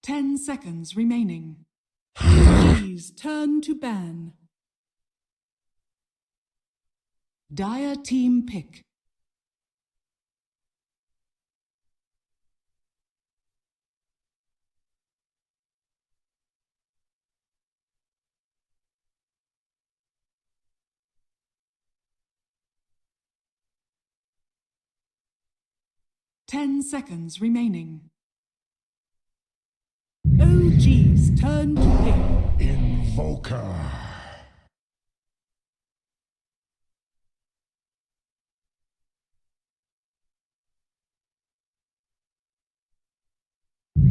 10 seconds remaining. Please turn to ban. Dire team pick. Ten seconds remaining. OG's turn to pick. Invoker.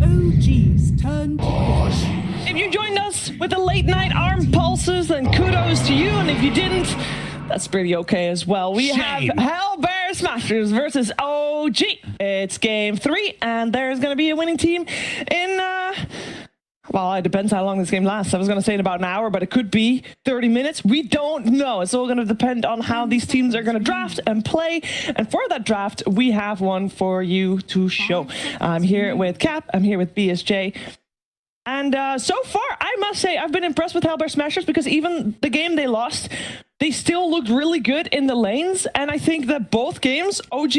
OG's turn to pick. If you joined us with the late night arm pulses, then kudos to you. And if you didn't, that's pretty okay as well. We have HELLBEAR Smashers versus OG. It's game 3, and there's going to be a winning team in, well, it depends how long this game lasts. I was going to say in about an hour, but it could be 30 minutes. We don't know. It's all going to depend on how these teams are going to draft and play. And for that draft, we have one for you to show. I'm here with Cap. I'm here with BSJ. And so far, I must say, I've been impressed with HELLBEAR Smashers because even the game they lost, they still looked really good in the lanes. And I think that both games, OG,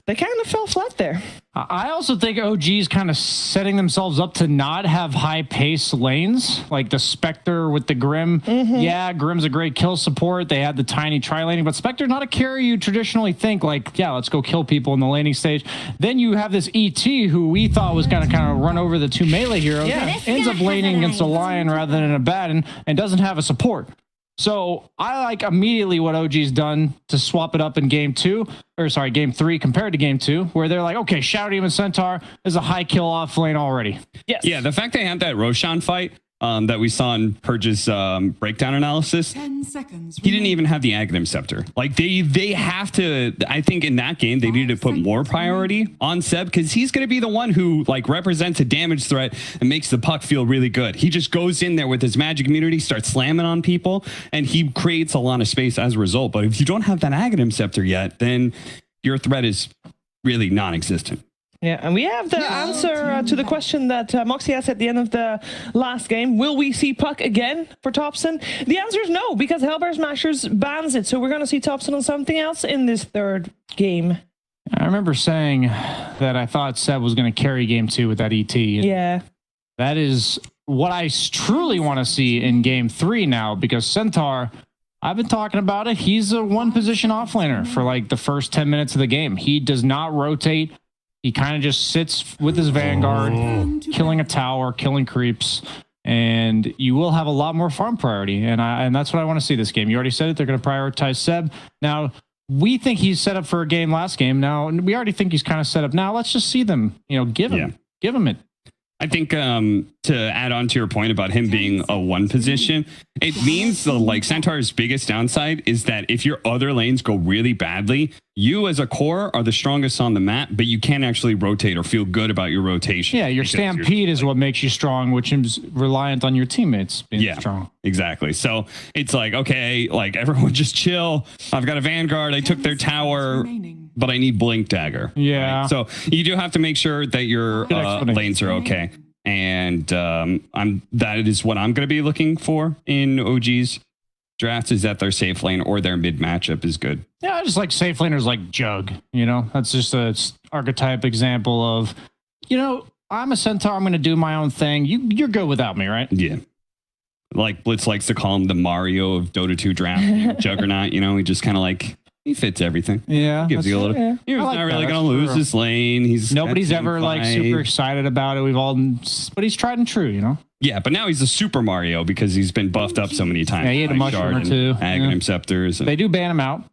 they kind of fell flat there. I also think OG is kind of setting themselves up to not have high-paced lanes, like the Spectre with the Grim. Yeah, Grim's a great kill support. They had the tiny tri-laning, but Spectre's not a carry you traditionally think, like, yeah, let's go kill people in the laning stage. Then you have this ET, who we thought was going to kind of run over the two melee heroes, ends up laning against a Lion rather than a Baton, and doesn't have a support. So I like immediately what OG's done to swap it up in game 3 compared to game 2, where they're like, okay, Shadow Demon Centaur is a high kill off lane already. Yes. Yeah, the fact they had that Roshan fight that we saw in Purge's breakdown analysis, 10 seconds. he didn't even have the Aghanim Scepter. Like they have to, I think in that game, they needed to put more priority on Seb because he's going to be the one who like represents a damage threat and makes the puck feel really good. He just goes in there with his magic immunity, starts slamming on people, and he creates a lot of space as a result. But if you don't have that Aghanim Scepter yet, then your threat is really non-existent. Yeah, and we have the answer to the question that Moxie asked at the end of the last game. Will we see Puck again for Thompson? The answer is no, because HELLBEAR Smashers bans it. So we're going to see Thompson on something else in this third game. I remember saying that I thought Seb was going to carry game 2 with that ET. Yeah. That is what I truly want to see in game 3 now, because Centaur, I've been talking about it. He's a one-position offlaner for like the first 10 minutes of the game. He does not rotate. He kind of just sits with his Vanguard, killing a tower, killing creeps, and you will have a lot more farm priority. And that's what I want to see this game. You already said it. They're going to prioritize Seb. Now, we think he's set up for a game last game. Now, we already think he's kind of set up. Now, let's just see them, give him it. I think to add on to your point about him being a one position, it means the like Centaur's biggest downside is that if your other lanes go really badly, you as a core are the strongest on the map, but you can't actually rotate or feel good about your rotation. Yeah, your stampede is what makes you strong, which is reliant on your teammates being strong. Exactly. So it's like, okay, like everyone just chill. I've got a Vanguard. I took their tower, but I need Blink Dagger. Yeah. Right? So you do have to make sure that your lanes are okay. And that is what I'm going to be looking for in OG's drafts, is that their safe lane or their mid matchup is good. Yeah, I just like safe laners like Jug. That's just a archetype example of, I'm a Centaur. I'm going to do my own thing. You're good without me, right? Yeah. Like Blitz likes to call him the Mario of Dota 2 draft Juggernaut. He just kind of like, he fits everything. Yeah. Gives you a little. Yeah. He's not really going to lose his lane. Nobody's ever like super excited about it. But he's tried and true, Yeah, but now he's a Super Mario because he's been buffed up so many times. Yeah, he had a mushroom or two. Aghanim Scepters. They do ban him out.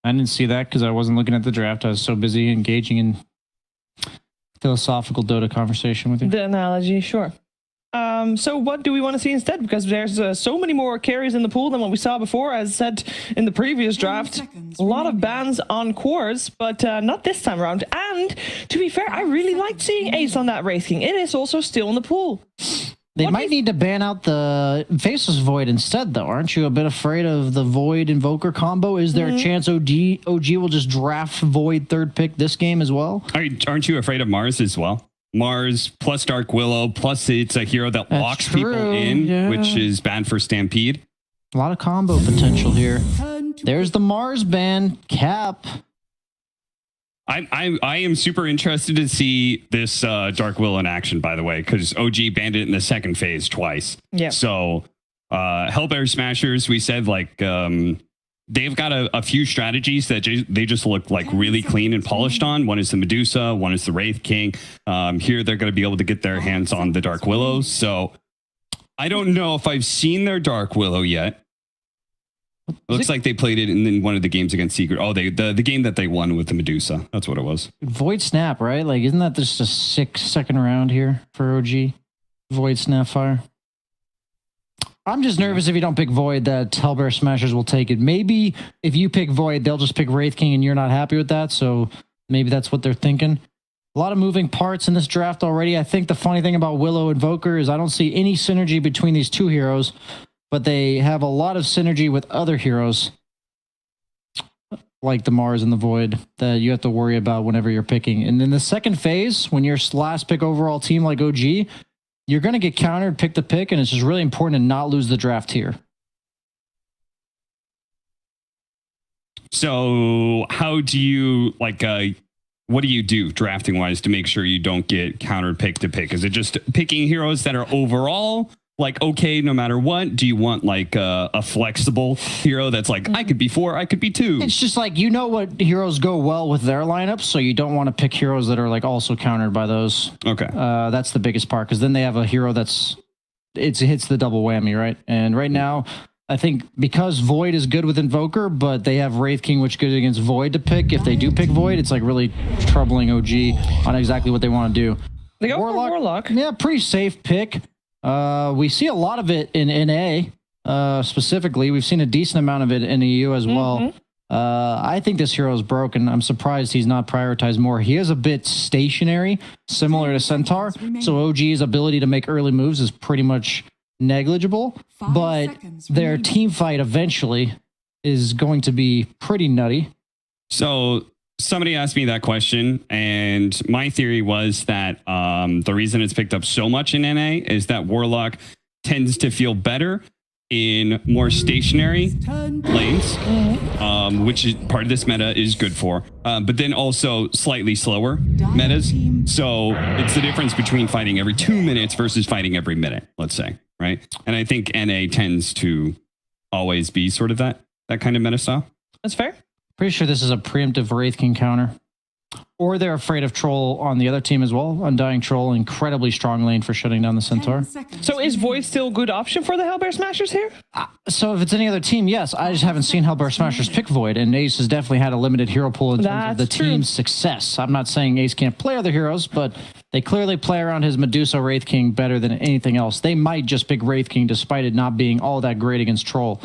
I didn't see that because I wasn't looking at the draft. I was so busy engaging in philosophical Dota conversation with you. The analogy, sure. So what do we want to see instead? Because there's so many more carries in the pool than what we saw before. As said in the previous draft, a lot of bans on cores, but not this time around. And to be fair, I really liked seeing Ace on that Wraith King. It is also still in the pool. They might need to ban out the Faceless Void instead, though. Aren't you a bit afraid of the Void Invoker combo? Is there a chance OG will just draft Void third pick this game as well? Aren't you afraid of Mars as well? Mars plus Dark Willow, plus it's a hero that That's locks people true, in, yeah. which is bad for Stampede. A lot of combo potential here. Turn to There's the Mars ban. Cap. I am super interested to see this Dark Willow in action, by the way, because OG banned it in the second phase twice. Yeah. So HELLBEAR Smashers, we said like they've got a few strategies that they just look like really clean and polished on. One is the Medusa, one is the Wraith King. Here they're going to be able to get their hands on the Dark Willow. So I don't know if I've seen their Dark Willow yet. It looks like they played it in one of the games against Secret. Oh, the game that they won with the Medusa. That's what it was. Void Snap, right? Like, isn't that just a 6-second round here for OG? Void Snapfire. I'm just nervous if you don't pick Void that HELLBEAR Smashers will take it. Maybe if you pick Void, they'll just pick Wraith King and you're not happy with that. So maybe that's what they're thinking. A lot of moving parts in this draft already. I think the funny thing about Willow Invoker is I don't see any synergy between these two heroes, but they have a lot of synergy with other heroes like the Mars and the Void that you have to worry about whenever you're picking. And in the second phase, when you're last pick overall team like OG, you're going to get countered pick to pick, and it's just really important to not lose the draft here. So how do you like what do you do drafting wise to make sure you don't get countered pick to pick? Is it just picking heroes that are overall like okay no matter what? Do you want like a flexible hero that's like I could be 4, I could be 2? It's just like, you know what heroes go well with their lineups, so you don't want to pick heroes that are like also countered by those. Okay. That's the biggest part, because then they have a hero it hits the double whammy, right? And right now, I think because Void is good with Invoker, but they have Wraith King, which good against Void to pick. If they do pick Void, it's like really troubling OG on exactly what they want to do. They go for Warlock. Yeah, pretty safe pick. We see a lot of it in NA, specifically. We've seen a decent amount of it in EU as well. I think this hero is broken. I'm surprised he's not prioritized more. He is a bit stationary, similar to Centaur. So OG's ability to make early moves is pretty much negligible. But their team fight eventually is going to be pretty nutty. So somebody asked me that question, and my theory was that the reason it's picked up so much in NA is that Warlock tends to feel better in more stationary lanes, which is part of this meta is good for, but then also slightly slower metas. So it's the difference between fighting every 2 minutes versus fighting every minute, let's say, right? And I think NA tends to always be sort of that kind of meta style. That's fair. Pretty sure this is a preemptive Wraith King counter. Or they're afraid of Troll on the other team as well. Undying Troll, incredibly strong lane for shutting down the Centaur. So is Void still a good option for the HELLBEAR Smashers here? So if it's any other team, yes. I just haven't seen HELLBEAR Smashers pick Void, and Ace has definitely had a limited hero pool in terms of the team's success. I'm not saying Ace can't play other heroes, but they clearly play around his Medusa Wraith King better than anything else. They might just pick Wraith King despite it not being all that great against Troll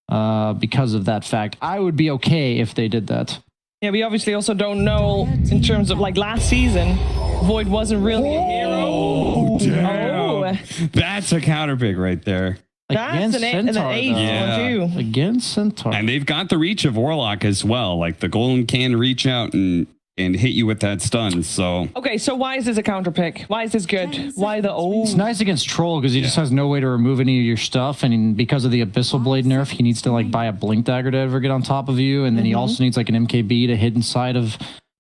because of that fact. I would be okay if they did that. Yeah, we obviously also don't know in terms of like last season, Void wasn't really a hero. Oh, damn. Oh. That's a counter pick right there. That's an 8 and an 8 Yeah. too. Against Centaur. And they've got the reach of Warlock as well. Like the Golem can reach out and hit you with that stun. So Okay, so why is this a counter pick? Why is this good? Why the It's nice against Troll because he just has no way to remove any of your stuff, and because of the Abyssal Blade nerf, he needs to like buy a Blink Dagger to ever get on top of you, and then he also needs like an MKB to hit inside of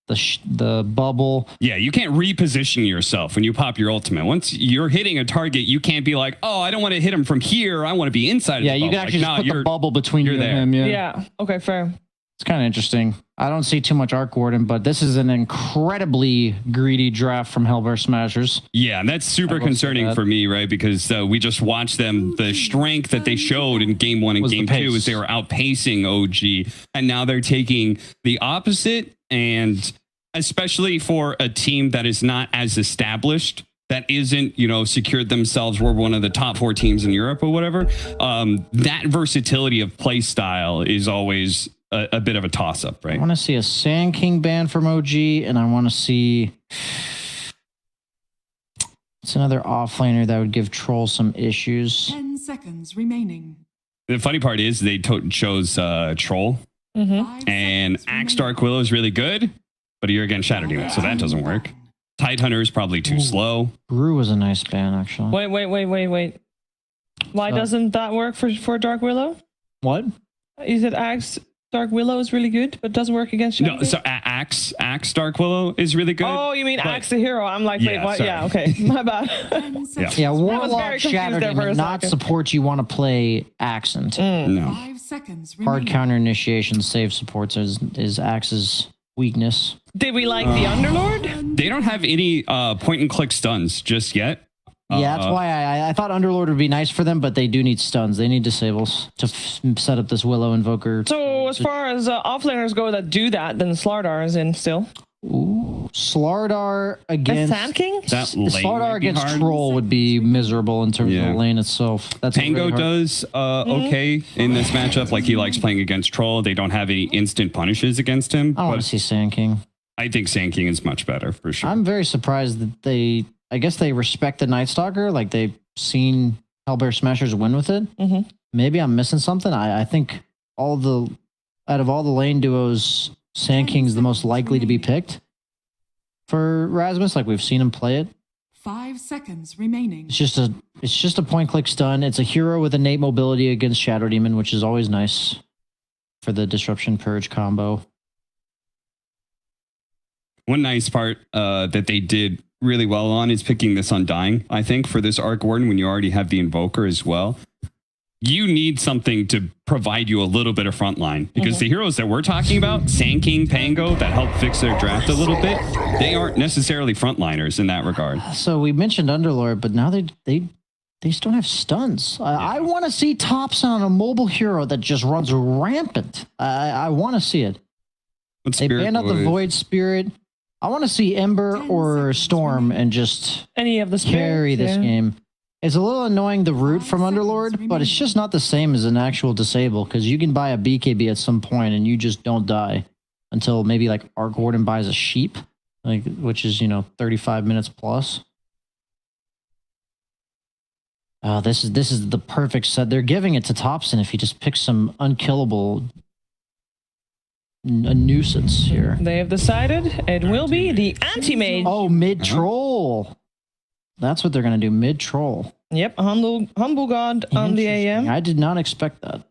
the bubble. yeah, you can't reposition yourself when you pop your ultimate. Once you're hitting a target, you can't be like, oh, I don't want to hit him from here. I want to be inside of Yeah, the you bubble. can actually Like, just nah, put the bubble between you and there. him. Yeah. Okay, fair. It's kind of interesting. I don't see too much Arc Warden, but this is an incredibly greedy draft from HELLBEAR Smashers. Yeah, and that's super I will say concerning that. for me, right? Because we just watched them, the strength that they showed in game 1 and Was the game 2 pace. is they were outpacing OG, and now they're taking the opposite, and especially for a team that is not as established, that isn't, secured themselves, we're one of the top 4 teams in Europe or whatever, that versatility of play style is always a bit of a toss-up, right? I want to see a Sand King ban from OG, and I want to see... It's another offlaner that would give Troll some issues. 10 seconds remaining. The funny part is they chose Troll, 5 and seconds Axe remaining. Dark Willow is really good, but you're against Shadow Demon, so that doesn't work. Tidehunter is probably too slow. Brew was a nice ban, actually. Wait. Why doesn't that work for Dark Willow? What? You said Axe Dark Willow is really good, but doesn't work against Shadow? No, so Axe Dark Willow is really good. Oh, you mean Axe the hero? I'm like, wait, Yeah, what? sorry. Yeah, okay. My bad. 10 seconds. Yeah, very Warlock confused Shadow there for a Demon, not second. support you want to play Accent. No. 5 seconds Hard remaining. counter initiation save supports is Axe's weakness. Did we like the Underlord? They don't have any point and click stuns just yet. Yeah, that's why I thought Underlord would be nice for them, but they do need stuns. They need disables to set up this Willow Invoker. So as far as offlaners go that do that, then Slardar is in still. Ooh, Slardar against Sand King? That lane Slardar might be against hard. Troll would be miserable in terms of Yeah. the lane itself. That's a Tango really hard- does okay in this matchup. Like he likes playing against Troll. They don't have any instant punishes against him. I want But to see Sand King. I think Sand King is much better for sure. I'm very surprised that I guess they respect the Night Stalker. Like they've seen Hellbear Smashers win with it. Mhm. Maybe I'm missing something. I think out of all the lane duos, Sand King's the most likely to be picked for Rasmus. Like we've seen him play it. 5 seconds remaining. It's just a point click stun. It's a hero with innate mobility against Shadow Demon, which is always nice for the Disruption Purge combo. One nice part that they did really well on is picking this Undying, I think, for this Arc Warden when you already have the Invoker as well. You need something to provide you a little bit of frontline because the heroes that we're talking about, Sand King, Pango, that helped fix their draft a little bit, they aren't necessarily frontliners in that regard. So we mentioned Underlord, but now they just don't have stuns. I want to see Thompson on a mobile hero that just runs rampant. I want to see it. What's They Spirit banned out the Void? Void Spirit. I want to see Ember 10 or seconds Storm remaining. and just Any of the carry spirits, this yeah. game. It's a little annoying the root 5 from seconds Underlord, but it's remaining. just not the same as an actual disable because you can buy a BKB at some point and you just don't die until maybe like Arc Warden buys a sheep, like which is 35 minutes plus. This is the perfect set. They're giving it to Thompson if he just picks some unkillable a nuisance here. They have decided it will be the Anti-Mage. Oh, mid troll. That's what they're gonna do. Mid troll. Yep, humble god on the AM. I did not expect that.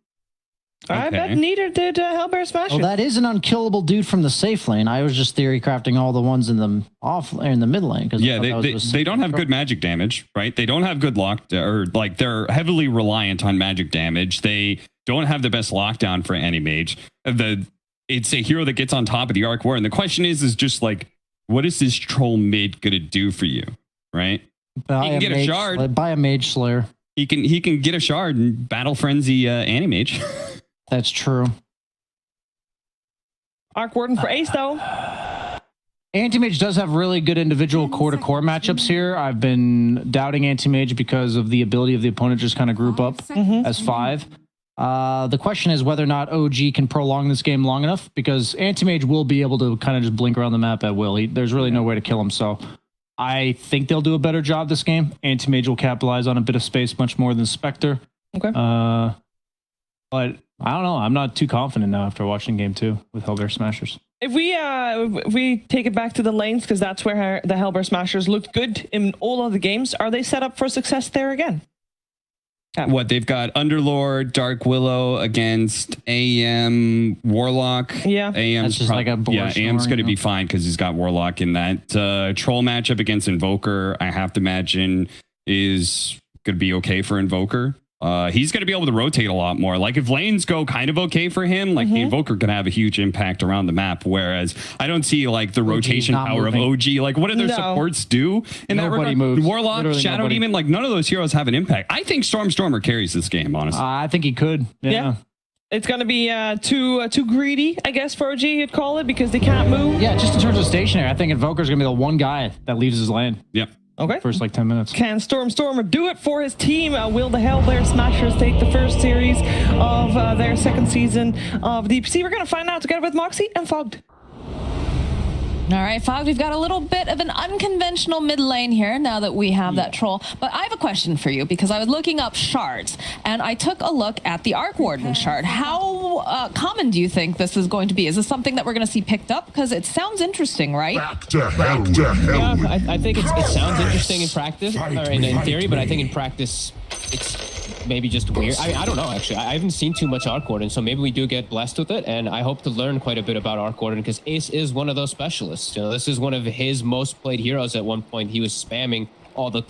I Okay. bet neither did Hellbear Smasher. Oh, that is an unkillable dude from the safe lane. I was just theory crafting all the ones in the in the mid lane because Yeah, they don't have good magic damage, right? They don't have good or like they're heavily reliant on magic damage. They don't have the best lockdown for AntiMage. It's a hero that gets on top of the Arc War, and the question is just like, what is this troll mid gonna do for you, right? Buy He can get a mage shard. Buy a mage slayer. He can get a shard and battle frenzy AntiMage. That's true. Arc Warden for Ace, though. Anti-Mage does have really good individual 10 core-to-core seconds matchups here. I've been doubting Anti-Mage because of the ability of the opponent to just kind of group 5 up seconds as remaining. 5. The question is whether or not OG can prolong this game long enough because Anti-Mage will be able to kind of just blink around the map at will. There's really no way to kill him. So I think they'll do a better job this game. Anti-Mage will capitalize on a bit of space much more than Spectre. Okay. But I don't know. I'm not too confident now after watching game 2 with Hellbear Smashers. If we take it back to the lanes, because that's where the Hellbear Smashers looked good in all of the games, are they set up for success there again? What they've got Underlord, Dark Willow against AM Warlock. Yeah. AM's That's just like a board AM's story, going to you know? be fine because he's got Warlock in that troll matchup against Invoker. I have to imagine is going to be okay for Invoker. He's going to be able to rotate a lot more. Like if lanes go kind of okay for him, like the Invoker can have a huge impact around the map. Whereas I don't see like the rotation not power moving. of OG. Like what do their No. supports do in that Nobody regard? moves. Warlock, Literally Shadow nobody. Demon, like none of those heroes have an impact. I think Stormer carries this game, honestly. I think he could. Yeah. It's going to be too greedy, I guess, for OG, you'd call it, because they can't move. Yeah, just in terms of stationary, I think Invoker's going to be the one guy that leaves his lane Yep. Okay. first like 10 minutes. Can Stormer do it for his team? Will the Hellbear Smashers take the first series of their second season of DPC? We're going to find out together with Moxie and Fogged. All right, Fog, we've got a little bit of an unconventional mid lane here now that we have that troll. But I have a question for you because I was looking up shards and I took a look at the Arc Warden shard. How common do you think this is going to be? Is this something that we're going to see picked up? Because it sounds interesting, right? Yeah, I think it sounds interesting in practice, or in theory, but I think in practice, it's maybe just weird. I don't know, actually. I haven't seen too much Arc Warden, so maybe we do get blessed with it, and I hope to learn quite a bit about Arc Warden, because Ace is one of those specialists. You know, this is one of his most played heroes at one point. He was spamming all the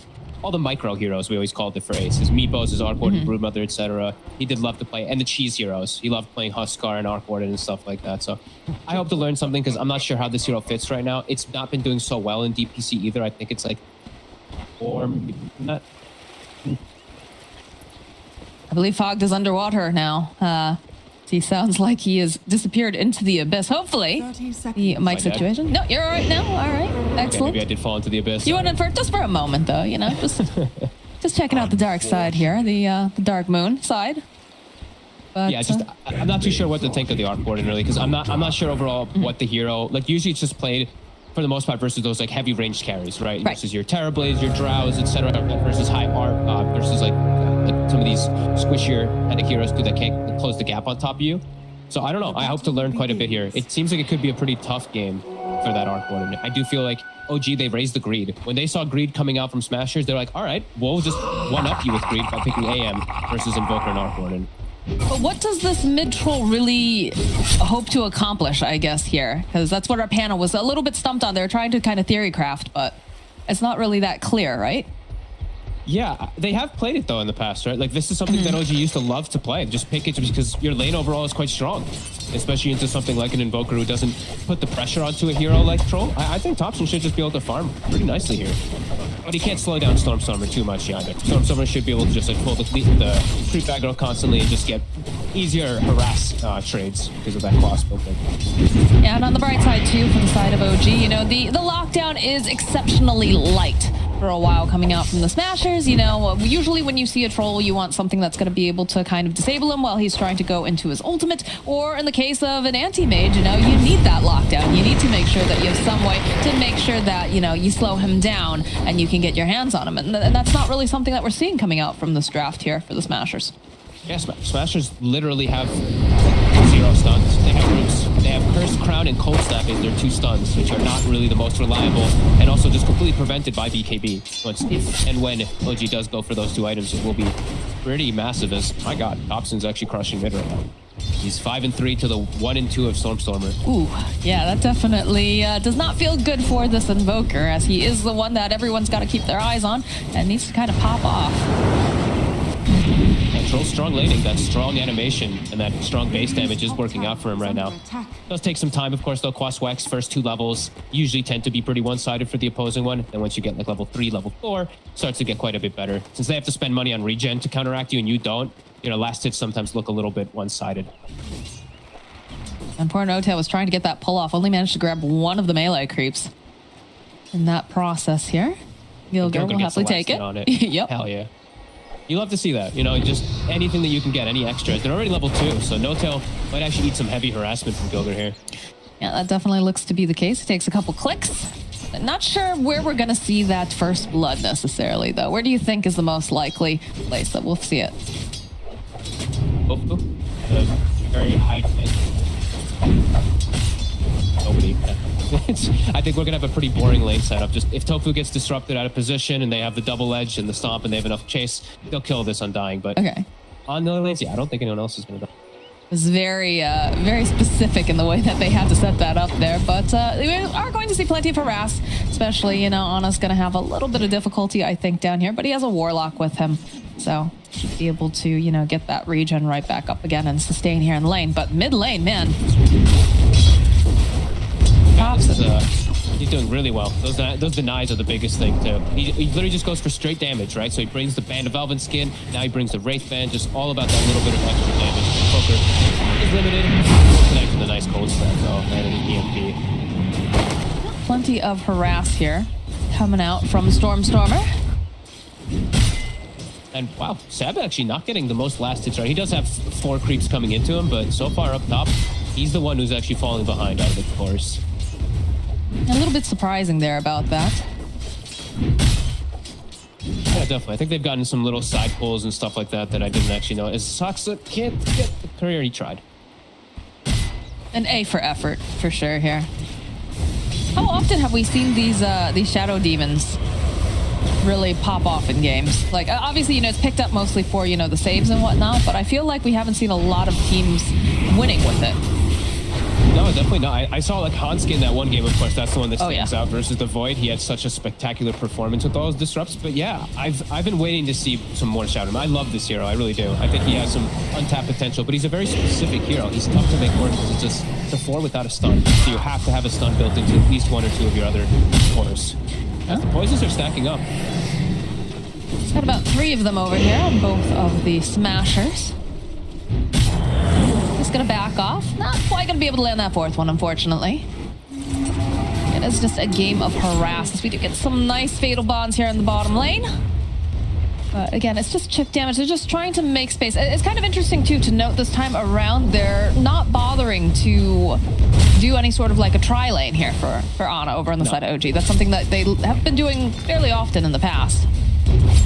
micro heroes, we always called it for Ace. His Meepos, his Arc Warden, Broodmother, etc. He did love to play, and the cheese heroes. He loved playing Huskar and Arc Warden and stuff like that. So I hope to learn something, because I'm not sure how this hero fits right now. It's not been doing so well in DPC either. I think it's like 4, maybe not. I believe Fogg is underwater now. He sounds like he has disappeared into the abyss. Hopefully, 30 seconds. the mic dead? situation. No, you're all right now. All right, Okay, excellent. maybe I did fall into the abyss. You went in for just for a moment, though. You know, just checking out the dark side here, the dark moon side. But, Yeah, I'm not too sure what to think of the Arc Warden really, because I'm not sure overall what the hero, like usually it's just played for the most part versus those like heavy ranged carries, right? Versus your Terrorblades, your Drows, etc. Versus high art, versus like some of these squishier kind of heroes that can't close the gap on top of you. So I don't know. I hope to learn quite a bit here. It seems like it could be a pretty tough game for that Arc Warden. I do feel like OG, they raised the greed. When they saw greed coming out from Smashers, they're like, all right, we'll just one-up you with greed by picking AM versus Invoker and Arc Warden. But what does this mid-troll really hope to accomplish, I guess, here? Because that's what our panel was a little bit stumped on. They're trying to kind of theory craft, but it's not really that clear, right? Yeah, they have played it though in the past, right? Like this is something that OG used to love to play. Just pick it because your lane overall is quite strong, especially into something like an Invoker who doesn't put the pressure onto a hero like Troll. I think Thompson should just be able to farm pretty nicely here. But he can't slow down Stormstormer too much either. Stormstormer should be able to just like pull the creep aggro constantly and just get easier harass trades because of that class building. Yeah, and on the bright side too, from the side of OG, you know, the lockdown is exceptionally light for a while coming out from the Smashers. You know, usually when you see a troll, you want something that's going to be able to kind of disable him while he's trying to go into his ultimate, or in the case of an anti-mage, you know, you need that lockdown. You need to make sure that you have some way to make sure that, you know, you slow him down and you can get your hands on him. And that's not really something that we're seeing coming out from this draft here for the Smashers. Yeah, Smashers literally have 0 stuns. They have roots. They have Cursed Crown and Cold Snap as their 2 stuns, which are not really the most reliable, and also just completely prevented by BKB. Once if and when OG does go for those 2 items, it will be pretty massive. As my God, Thompson's actually crushing mid right now. He's 5-3 to the 1-2 of Stormstormer. Ooh, yeah, that definitely does not feel good for this Invoker, as he is the one that everyone's got to keep their eyes on and needs to kind of pop off. And Troll's strong laning, that strong animation, and that strong base damage is working out for him right now. Does take some time, of course, though. Quaswack's first 2 levels usually tend to be pretty one-sided for the opposing one. And once you get like level 3, level 4, starts to get quite a bit better. Since they have to spend money on regen to counteract you and you don't, you know, last hits sometimes look a little bit one-sided. And poor Notail was trying to get that pull off, only managed to grab one of the melee creeps in that process here. Gilgir will happily take it. On it. Yep. Hell yeah. You love to see that, you know, just anything that you can get, any extras. They're already level 2, so Notail might actually eat some heavy harassment from Gilgir here. Yeah, that definitely looks to be the case. It takes a couple clicks. Not sure where we're going to see that first blood necessarily, though. Where do you think is the most likely place that we'll see it? Very high nobody. I think we're gonna have a pretty boring lane setup. Just if Tofu gets disrupted out of position and they have the double edge and the stomp and they have enough chase, they'll kill this Undying. But Okay. on the other lanes, yeah, I don't think anyone else is gonna die. It's very, very specific in the way that they had to set that up there. But we are going to see plenty of harass, especially, you know, Anna's going to have a little bit of difficulty, I think, down here. But he has a Warlock with him, so should be able to, you know, get that regen right back up again and sustain here in the lane. But mid lane, man. He's doing really well. Those denies are the biggest thing too. He literally just goes for straight damage, right? So he brings the Band of Elven Skin. Now he brings the Wraith Band. Just all about that little bit of extra damage. Poker is limited. We'll connect with a nice cold stack though, and an EMP. Plenty of harass here coming out from Stormstormer. And wow, Sab actually not getting the most last hits, right? He does have 4 creeps coming into him, but so far up top, he's the one who's actually falling behind out of the course. A little bit surprising there about that. Yeah, definitely. I think they've gotten some little side pulls and stuff like that that I didn't actually know. As Saksa can't get the career he tried. An A for effort, for sure here. How often have we seen these shadow demons really pop off in games? Like, obviously, it's picked up mostly for, the saves and whatnot, but I feel like we haven't seen a lot of teams winning with it. No, definitely not. I saw like Hanski in that one game, of course. That's the one that stands yeah. out versus the Void. He had such a spectacular performance with all his disrupts. But yeah, I've been waiting to see some more Shadow. I love this hero. I really do. I think he has some untapped potential, but he's a very specific hero. He's tough to make work because it's just the 4 without a stun. So you have to have a stun built into at least 1 or 2 of your other corners. Yeah. The poisons are stacking up. It's got about 3 of them over here on both of the smashers. Just gonna back off. Not quite gonna be able to land that 4th one, unfortunately. It is just a game of harass as we do get some nice fatal bonds here in the bottom lane. But again, it's just chip damage. They're just trying to make space. It's kind of interesting too to note this time around they're not bothering to do any sort of like a tri lane here for Ana over on the side of OG. That's something that they have been doing fairly often in the past.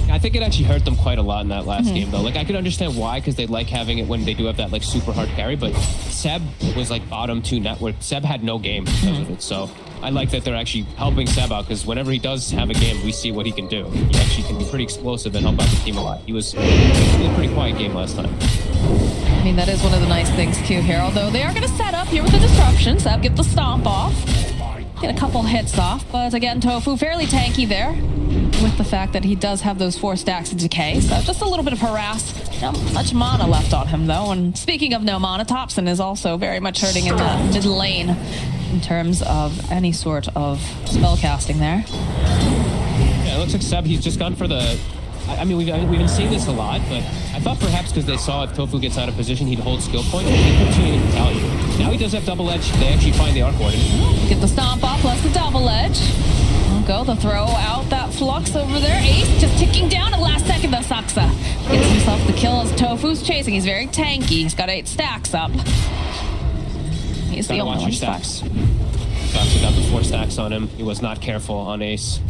I think it actually hurt them quite a lot in that last game, though. Like, I could understand why, because they like having it when they do have that, like, super hard carry, but Seb was, like, bottom 2 network. Seb had no game because of it, so I like that they're actually helping Seb out, because whenever he does have a game, we see what he can do. He actually can be pretty explosive and help out the team a lot. He was a pretty quiet game last time. I mean, that is one of the nice things, too, here, although they are going to set up here with the disruption. Seb get the stomp off. Get a couple hits off, but again, Tofu fairly tanky there with the fact that he does have those 4 stacks of decay. So just a little bit of harass. Not much mana left on him, though. And speaking of no mana, Thompson is also very much hurting in the mid lane in terms of any sort of spell casting there. Yeah, it looks like Seb, he's just gone for the... I mean, we've been seeing this a lot, but I thought perhaps because they saw if Tofu gets out of position, he'd hold skill point. He put too many fatality. Now he does have double edge. They actually find the Arc Warden. Get the stomp off, plus the double edge. Go the throw out that flux over there. Ace just ticking down at last second though. Saksa gets himself the kill as Tofu's chasing. He's very tanky. He's got 8 stacks up. He's the only one stacks. Saksa got the 4 stacks on him. He was not careful on Ace.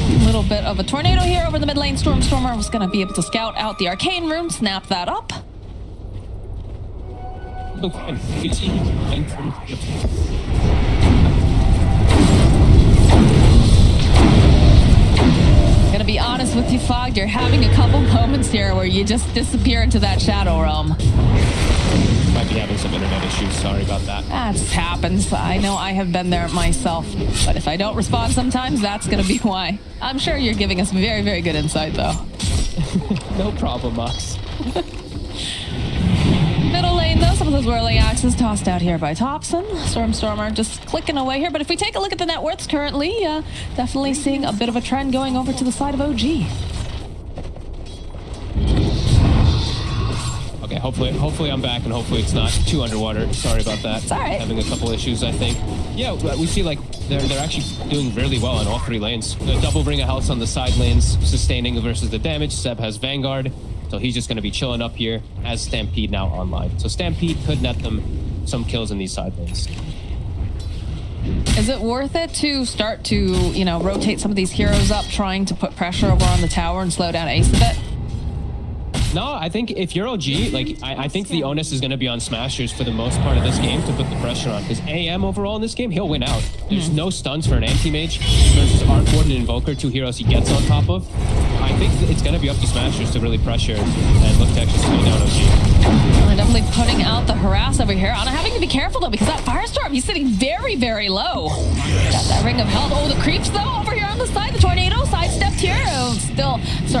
A little bit of a tornado here over the mid lane. Stormer was going to be able to scout out the arcane room, snap that up. Gonna be honest with you, Fog, you're having a couple moments here where you just disappear into that shadow realm. Might be having some internet issues. Sorry about that. That happens. I know I have been there myself. But if I don't respond sometimes, that's gonna be why. I'm sure you're giving us very, very good insight, though. No problem, Mox. Middle lane, though, some of those whirling axes tossed out here by Thompson. Stormer just clicking away here. But if we take a look at the net worths currently, definitely seeing a bit of a trend going over to the side of OG. Okay, hopefully I'm back, and hopefully it's not too underwater. Sorry about that. It's all right. Having a couple issues, I think. Yeah, we see like they're actually doing really well on all 3 lanes. The double ring of health on the side lanes, sustaining versus the damage. Seb has Vanguard, so he's just going to be chilling up here as Stampede now online. So Stampede could net them some kills in these side lanes. Is it worth it to start to, rotate some of these heroes up, trying to put pressure over on the tower and slow down Ace a bit? No, I think if you're OG, like, I think the onus is going to be on Smashers for the most part of this game to put the pressure on. Because AM overall in this game, he'll win out. There's no stuns for an Anti-Mage versus Arc Warden and Invoker, 2 heroes he gets on top of. I think it's going to be up to Smashers to really pressure and look to actually slow down OG. Well, they're definitely putting out the harass over here. Ana having to be careful, though, because that Firestorm, he's sitting very, very low. Got that Ring of Health. Oh, the creeps, though, over here on the side. The Tornado sidestepped here. Oh, still,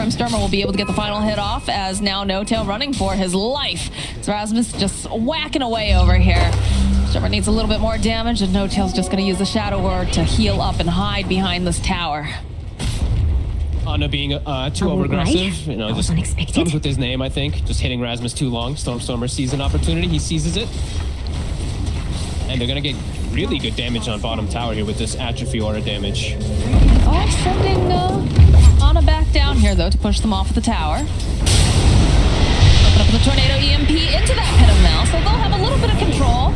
Stormer will be able to get the final hit off as now No Tail running for his life. So Rasmus just whacking away over here. Stormer needs a little bit more damage, and No Tail's just going to use the Shadow Word to heal up and hide behind this tower. Ana being too over-aggressive, just comes with his name, I think. Just hitting Rasmus too long. Stormer sees an opportunity, he seizes it. And they're gonna get really good damage on bottom tower here with this Atrophy Aura damage. Oh, sending Ana back down here, though, to push them off the tower. Open up the Tornado EMP into that pit of Mal, so they'll have a little bit of control.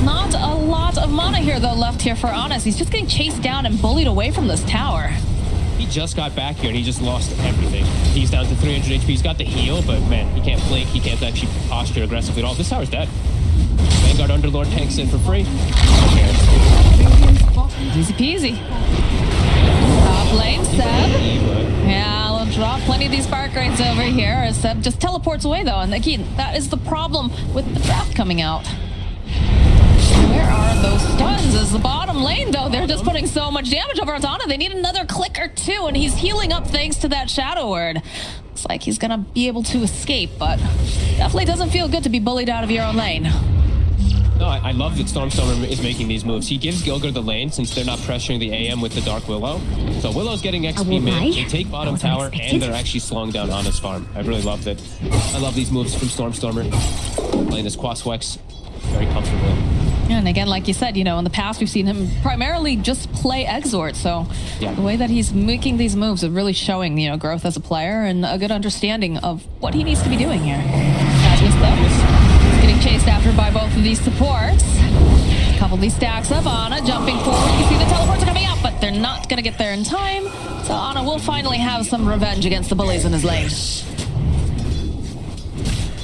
Not a lot of mana here, though, left here for Honest. He's just getting chased down and bullied away from this tower. He just got back here and he just lost everything. He's down to 300 HP. He's got the heal, but man, he can't blink. He can't actually posture aggressively at all. This tower's dead. Vanguard Underlord tanks in for free. Easy peasy. Top lane, Seb. Yeah, we'll drop plenty of these spark rates over here as Seb just teleports away, though. And again, that is the problem with the draft coming out. Where are those stuns? Is the bottom lane, though? They're just putting so much damage over on Ana. They need another click or two, and he's healing up thanks to that Shadow Word. Looks like he's gonna be able to escape, but definitely doesn't feel good to be bullied out of your own lane. No, I love that Stormstormer is making these moves. He gives Gilgir the lane since they're not pressuring the AM with the Dark Willow. So Willow's getting XP mid. They take bottom tower, and they're actually slowing down Ana's farm. I really loved it. I love these moves from Stormstormer. Playing this Quaswex very comfortably. And again, like you said, you know, in the past we've seen him primarily just play Exort. So Yeah. the way that he's making these moves is really showing, you know, growth as a player and a good understanding of what he needs to be doing here. Rasmus, though, is getting chased after by both of these supports. A couple of these stacks up. Ana jumping forward. You can see the teleports are coming out, but they're not going to get there in time. So Ana will finally have some revenge against the bullies in his lane.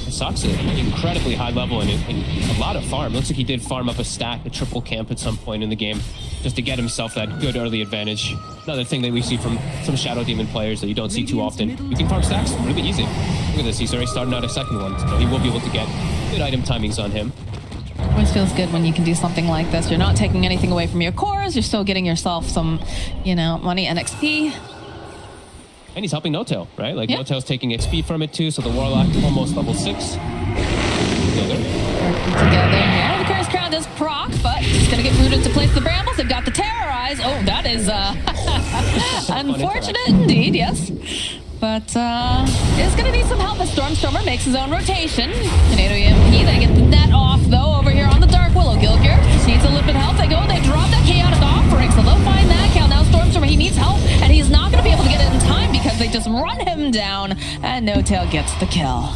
Sucks at incredibly high level and a lot of farm. Looks like he did farm up a stack, a triple camp at some point in the game, just to get himself that good early advantage. Another thing that we see from some Shadow Demon players that you don't see too often. You can farm stacks really easy. Look at this, he's already starting out a second one, so he will be able to get good item timings on him. Always feels good when you can do something like this. You're not taking anything away from your cores. You're still getting yourself some, you know, money and XP. And he's helping No-Tail, right? Like, Yeah. No-Tail's taking XP from it too, so the Warlock almost level 6. Working together here. The Curse Crown does proc, but it's going to get rooted to place the brambles. They've got the Terrorize. Oh, that is unfortunate indeed, yes. But is going to need some help as Stormstormer makes his own rotation. Tornado EMP, they get the net off, though, over here on the Dark Willow. Gilgir just needs a little bit of help. They go, they drop that Chaotic Offering, so they'll find that kill. Now Stormstormer, he needs help, and he's not going to be able to get it in time because they just run him down, and No-Tail gets the kill.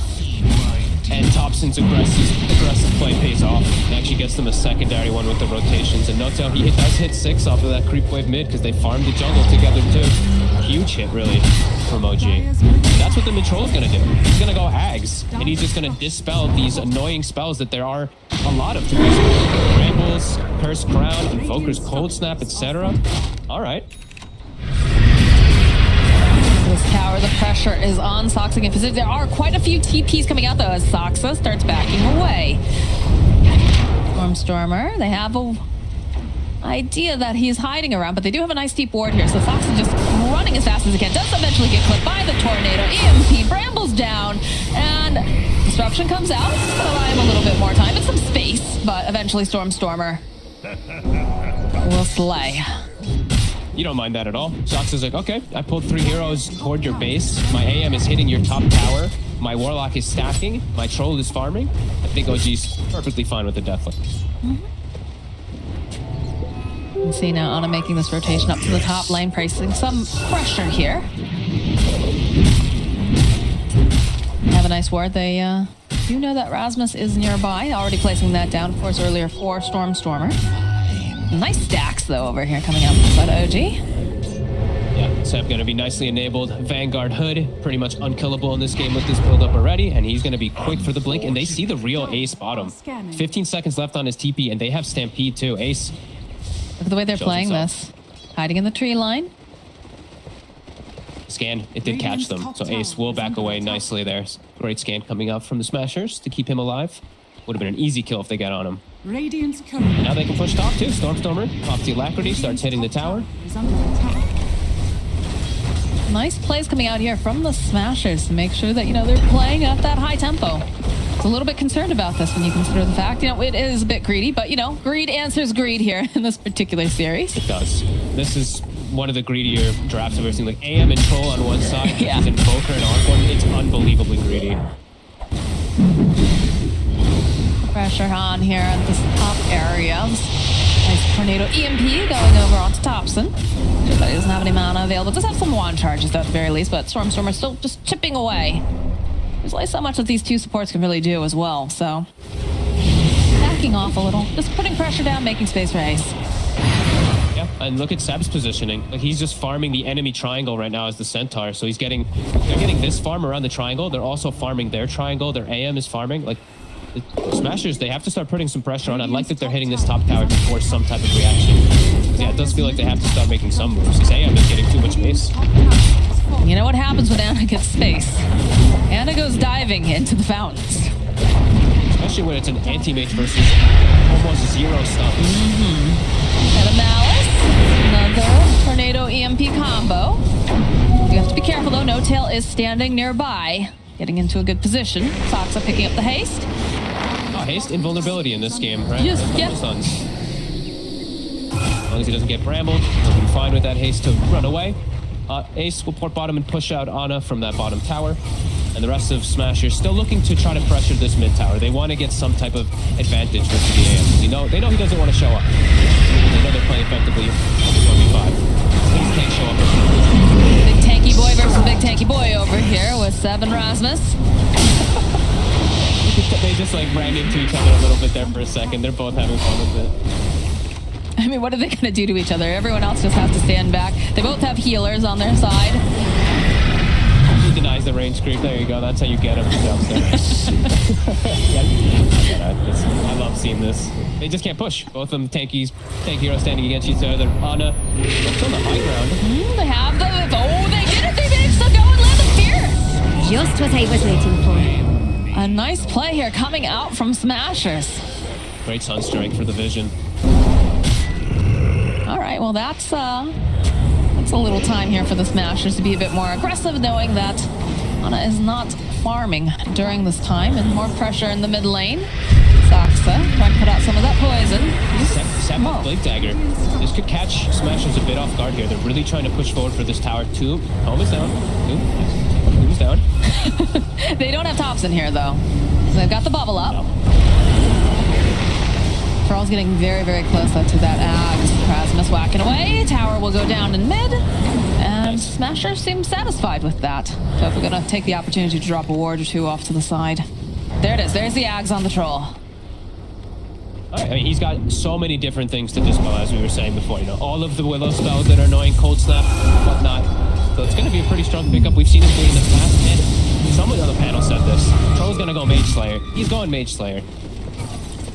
And Thompson's aggressive play pays off. It actually gets them a secondary one with the rotations. And No-Tail, he does hit 6 off of that creep wave mid because they farmed the jungle together too. Huge hit, really, from OG. That's what the Matrol's going to do. He's going to go Hags, and he's just going to dispel these annoying spells that there are a lot of. Brambles, Curse Crown, Invoker's Cold Snap, etc. All right. This tower, the pressure is on Soxa in position. There are quite a few TPs coming out, though, as Soxa starts backing away. Stormstormer, they have a idea that he's hiding around, but they do have a nice deep ward here, so Soxa just running as fast as he can. Does eventually get clipped by the Tornado. EMP, Brambles down, and Disruption comes out. It's going to allow him a little bit more time and some space, but eventually Stormstormer will slay. You don't mind that at all. Soxa's like, okay, I pulled 3 heroes toward your base. My AM is hitting your top tower. My Warlock is stacking. My Troll is farming. I think OG's perfectly fine with the Deathlight. You can see now Ana making this rotation up to the top lane, placing some pressure here. Have a nice ward. They do know that Rasmus is nearby, already placing that down, of course, earlier for Stormstormer. Nice stacks, though, over here coming out from the side of OG. Yeah, Seb going to be nicely enabled. Vanguard Hood, pretty much unkillable in this game with this build-up already, and he's going to be quick for the blink, and they see the real Ace bottom. 15 seconds left on his TP, and they have Stampede, too. Ace. Look at the way they're playing this. Hiding in the tree line. Scan, it did catch them, so Ace will back away nicely there. Great scan coming up from the Smashers to keep him alive. Would have been an easy kill if they got on him. Radiant's current Now they can push top too. Stormstormer pops the Alacrity, starts hitting the tower. is under attack. Nice plays coming out here from the Smashers to make sure that, you know, they're playing at that high tempo. It's a little bit concerned about this when you consider the fact, you know, it is a bit greedy, but, you know, greed answers greed here in this particular series. It does. This is one of the greedier drafts I've ever seen. Like AM and Troll on one side, Yeah. he's Invoker and Archon. It's unbelievably greedy. Pressure on here at this top area. Nice Tornado EMP going over onto Thompson. But he doesn't have any mana available. Does have some wand charges though, at the very least, but Stormstormer still just chipping away. There's only so much that these two supports can really do as well, so. Yeah, backing off a little, just putting pressure down, making space for Ace. Yeah, and look at Seb's positioning. Like, he's just farming the enemy triangle right now as the Centaur. So they're getting this farm around the triangle. They're also farming their triangle. Their AM is farming. Like, the Smashers, they have to start putting some pressure on. I like that they're hitting this top tower to force some type of reaction. Yeah, it does feel like they have to start making some moves. His AM is getting too much base. You know what happens when Anna gets space? Anna goes diving into the fountains. Especially when it's an anti-mage versus almost zero stuff. And a Malice, another Tornado EMP combo. You have to be careful though, No Tail is standing nearby, getting into a good position. Foxa picking up the haste. Oh, haste invulnerability in this game, right? Yes, Like yeah. the Suns. As long as he doesn't get brambled, he'll be fine with that haste to run away. Ace will port bottom and push out Ana from that bottom tower. And the rest of Smashers still looking to try to pressure this mid tower. They want to get some type of advantage versus the AM. They know he doesn't want to show up. They know they're playing effectively 1v5. Please can't show up. Big tanky boy versus big tanky boy over here with Seb and Rasmus. They just like ran into each other a little bit there for a second. They're both having fun with it. I mean, what are they going to do to each other? Everyone else just has to stand back. They both have healers on their side. He denies the range creep. There you go. That's how you get him to jump I love seeing this. They just can't push. Both of them tank heroes standing against each other. Ana looks on the high ground. They have the... Oh, they did it! They managed to go and land the spear! Just what I was waiting for. A nice play here coming out from Smashers. Great Sunstrike for the vision. All right, well, that's a little time here for the Smashers to be a bit more aggressive, knowing that Ana is not farming during this time, and more pressure in the mid lane. Soxa trying to put out some of that poison. Seb with Blade Dagger. This could catch Smashers a bit off guard here. They're really trying to push forward for this tower. Home is down. Two is down. They don't have tops in here, though. They've got the bubble up. No. Thrall's getting very, very close to that Axe. Rasmus whacking away. Tower will go down in mid. And Smasher seems satisfied with that. So if we're going to take the opportunity to drop a ward or two off to the side. There it is. There's the Axe on the troll. All right, I mean, he's got so many different things to dispel, as we were saying before. All of the Willow spells that are annoying, Cold Snap, whatnot. So it's going to be a pretty strong pickup. We've seen him do it in the past. And someone on the panel said this. Troll's going to go Mage Slayer. He's going Mage Slayer.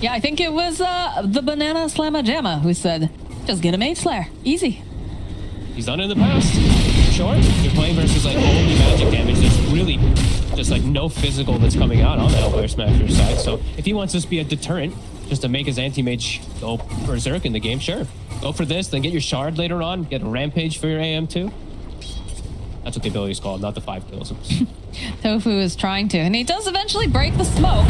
Yeah, I think it was the Banana Slamma Jamma who said, just get a Mage Slayer. Easy. He's done it in the past. Sure. You're playing versus like only magic damage. There's really just like no physical that's coming out on the HELLBEAR Smasher's side. So if he wants this to be a deterrent, just to make his anti-mage go berserk in the game, sure. Go for this, then get your shard later on. Get a rampage for your AM too. That's what the ability is called, not the 5 kills. Tofu is trying to, and he does eventually break the smoke.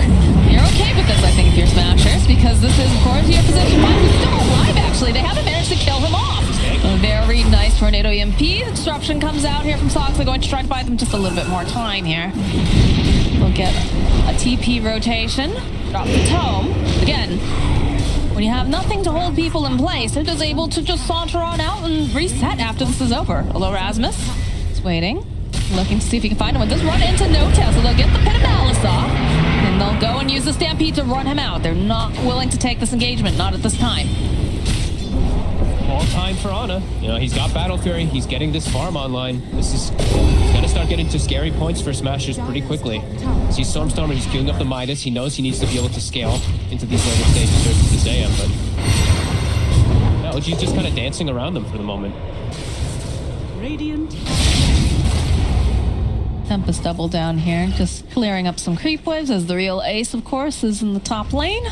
You're okay with this, I think, if you're Smashers, because this is, according to your position, who's still alive, actually. They haven't managed to kill him off. A very nice Tornado EMP. Disruption comes out here from Soxa, going to try to buy them just a little bit more time here. We'll get a TP rotation. Drop the tome. Again, when you have nothing to hold people in place, they're just able to just saunter on out and reset after this is over. Although Rasmus is waiting, looking to see if he can find him. Does run into No Tail, so they'll get the Pit of Malice off, and they'll go and use the Stampede to run him out. They're not willing to take this engagement, not at this time. All time for Ana. He's got Battle Fury. He's getting this farm online. He's going to start getting to scary points for Smashers pretty quickly. He's Stormstormer. He's queuing up the Midas. He knows he needs to be able to scale into these later stages versus this AM, but yeah, OG's just kind of dancing around them for the moment. Radiant. Tempest double down here, just clearing up some creep waves as the real ace, of course, is in the top lane.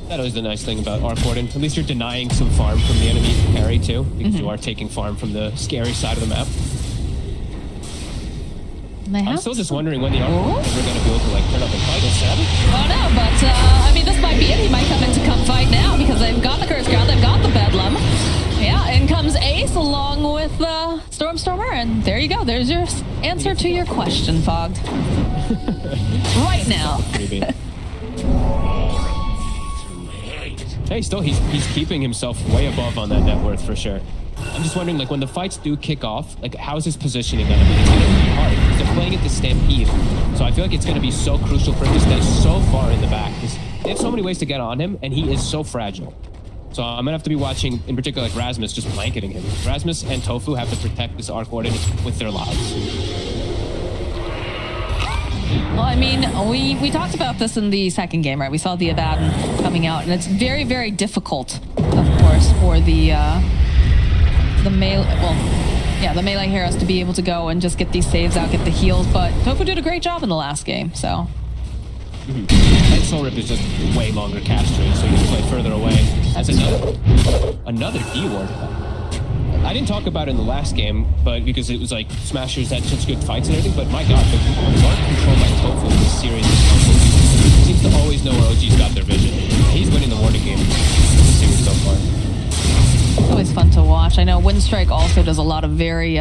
That is the nice thing about Arc Warden. At least you're denying some farm from the enemy carry too, because you are taking farm from the scary side of the map. I'm still just wondering when the Arc Warden is ever going to be able to turn up and fight with Seb. Oh no, but I mean, this might be it. He might come in to come fight now because they've got the Curse Ground, they've got the Bedlam. Yeah, in comes Ace along with Stormstormer, and there you go. There's your answer to your question, Fogged. Right now. Hey, still, he's keeping himself way above on that net worth for sure. I'm just wondering, when the fights do kick off, how's his positioning going to be? It's going to be hard. They're playing it to stampede. So I feel like it's going to be so crucial for him to stay so far in the back. They have so many ways to get on him, and he is so fragile. So I'm gonna have to be watching, in particular, like Rasmus just blanketing him. Rasmus and Tofu have to protect this Arc Warden with their lives. Well, I mean, we talked about this in the second game, right? We saw the Abaddon coming out, and it's very, very difficult, of course, for the melee. Well, yeah, the melee heroes to be able to go and just get these saves out, get the heals. But Tofu did a great job in the last game, so. And Soul Rip is just way longer cast range, so you can play further away. That's another D-Ward. I didn't talk about it in the last game, but because it was like Smashers had such good fights and everything, but my god, the guard control by Tofu in this series seems to always know where OG's got their vision. He's winning the warding game in this series so far. It's always fun to watch. I know Windstrike also does a lot of very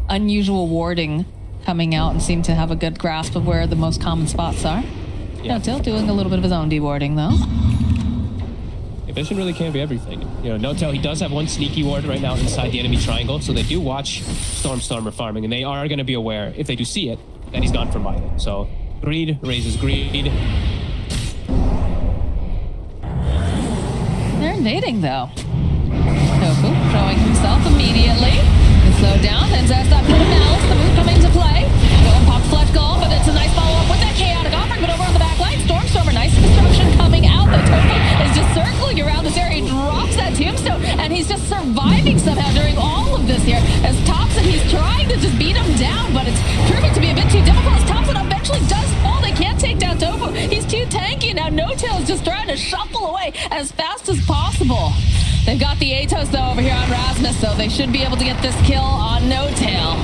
unusual warding coming out and seem to have a good grasp of where the most common spots are. Yeah. No-Tail doing a little bit of his own dewarding, though. Vision really can be everything. You know, No-Tail, he does have one sneaky ward right now inside the enemy triangle, so they do watch Stormstormer farming, and they are going to be aware, if they do see it, that he's gone for Milo. So, greed raises greed. They're invading, though. Tofu showing himself immediately. They slow down, and Zestop put a malice, the move coming to play. Go and pop Flesh Golem, but it's a nice follow-up with that chaotic offering, but over on the back line, Stormstormer, nice destruction coming out. The Tofu is just circling around this area. He drops that tombstone, and he's just surviving somehow during all of this here. As Thompson, he's trying to just beat him down, but it's proving to be a bit too difficult. As Thompson eventually does fall, they can't take down Tofu. He's too tanky, and now No-Tail is just trying to shuffle away as fast as possible. They've got the Atos, though, over here on Rasmus, so they should be able to get this kill on No-Tail.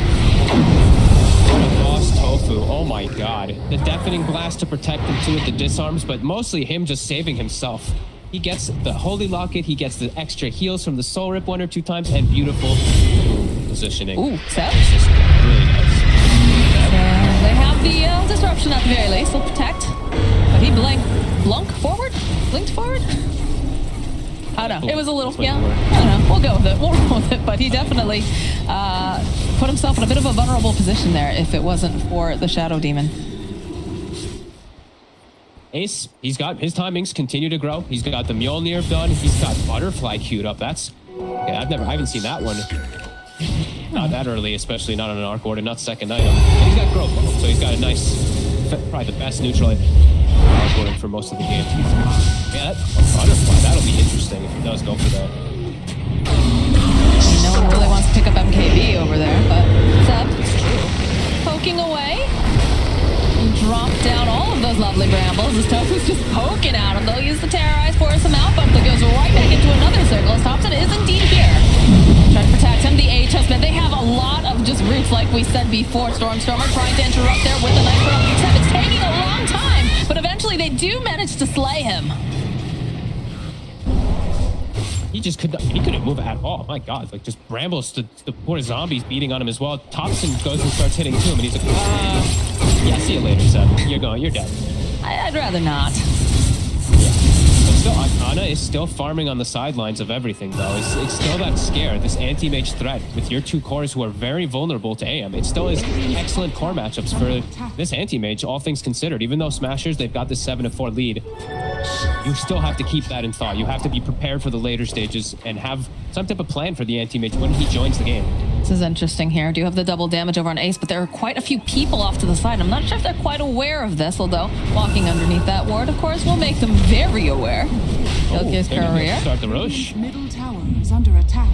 Lost Tofu, oh my god. The deafening blast to protect him too with the disarms, but mostly him just saving himself. He gets the Holy Locket, he gets the extra heals from the Soul Rip 1 or 2 times, and beautiful positioning. Ooh, Seth. It's just really nice. They have the disruption at the very least. They'll protect. But he blinked forward? I don't know. It was a little, yeah. I don't know. We'll go with it. We'll roll with it. But he definitely put himself in a bit of a vulnerable position there if it wasn't for the Shadow Demon. Ace, he's got his timings continue to grow. He's got the Mjolnir done. He's got Butterfly queued up. That's, yeah, I haven't seen that one. Not that early, especially not on an Arc Warden, not second item. And he's got Growth Bubble, so he's got a nice, probably the best neutral Arc Warden for most of the game. Yeah, Butterfly, that'll be interesting if he does go for that. No one really wants to pick up MKB over there, but Seb poking away. He dropped down all of those lovely brambles as Tofu's just poking at him. They'll use the Terrorize, force him out, but that goes right back into another circle as Thompson is indeed here. Trying to protect him, the HS man. They have a lot of just roots, like we said before. Stormstormer trying to interrupt there with a nice throw. Except it's taking a long time, but eventually they do manage to slay him. He just couldn't move at all. My god, like just brambles to the poor zombies beating on him as well. Thompson goes and starts hitting him, and he's like, yeah, see you later, Seb. You're dead. I'd rather not. But still, Arcana is still farming on the sidelines of everything, though. It's still that scare, this anti-mage threat with your 2 cores who are very vulnerable to AM. It still is excellent core matchups for this anti-mage, all things considered. Even though Smashers, they've got this 7-4 lead, you still have to keep that in thought. You have to be prepared for the later stages and have some type of plan for the anti-mage when he joins the game. This is interesting here. Do have the double damage over on Ace, but there are quite a few people off to the side. I'm not sure if they're quite aware of this, although walking underneath that ward, of course, will make them very aware. He'll give career. Start the Roche. Middle tower is under attack.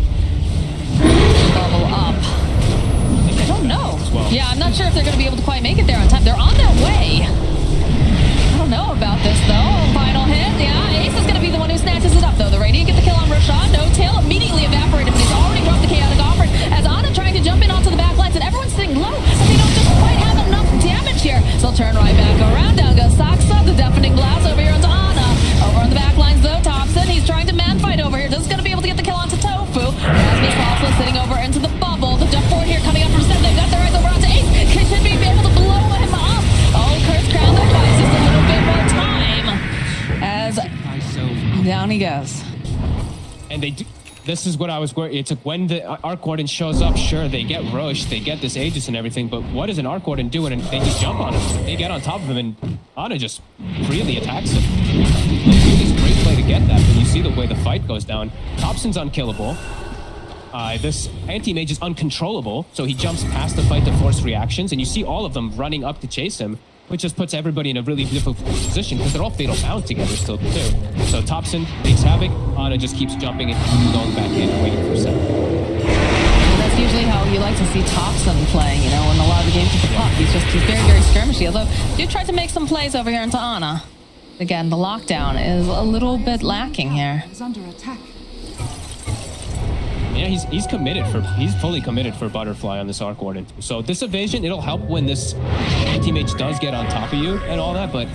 Bubble up. I don't know. Well. Yeah, I'm not sure if they're going to be able to quite make it there on time. They're on their way. I don't know about this, though. Final hit. Yeah, Ace is going to be the one who snatches it up, though. The Radiant get the kill on Rashad. No-Tail immediately evaporated, but he's already dropped the chaotic offering. As Ana trying to jump in onto the back lines, and everyone's sitting low, and they don't just quite have enough damage here. So they'll turn right back around. Down goes Saksa, the deafening blast over here onto Ana. Over on the back lines, though, Thompson, he's trying to man fight over here. This is going to be able to get the kill onto Tofu. Rasmus also sitting over into the bubble. The jump forward here coming up from Seb. They've got their eyes over onto Ace. Should be able to blow him up. Oh, Curse Crown there twice. Just a little bit more time. As down he goes. And this is what I was worried. It's like when the Arc Warden shows up, sure, they get rushed, they get this Aegis and everything, but what does an Arc Warden do? And they just jump on him. They get on top of him, and Ana just freely attacks him. It's a great play to get that, but you see the way the fight goes down. Thompson's unkillable. This anti-mage is uncontrollable, so he jumps past the fight to force reactions, and you see all of them running up to chase him, which just puts everybody in a really difficult position because they're all fatal bound together still too. So Thompson makes havoc, Ana just keeps jumping and going back in and waiting for set. That's usually how you like to see Thompson playing, you know, in a lot of the games with the puck. He's very, very skirmishy, although do try to make some plays over here into Ana. Again, the lockdown is a little bit lacking here. Is under attack. Yeah, he's fully committed for Butterfly on this Arc Warden. So this evasion, it'll help when this anti-mage does get on top of you and all that, but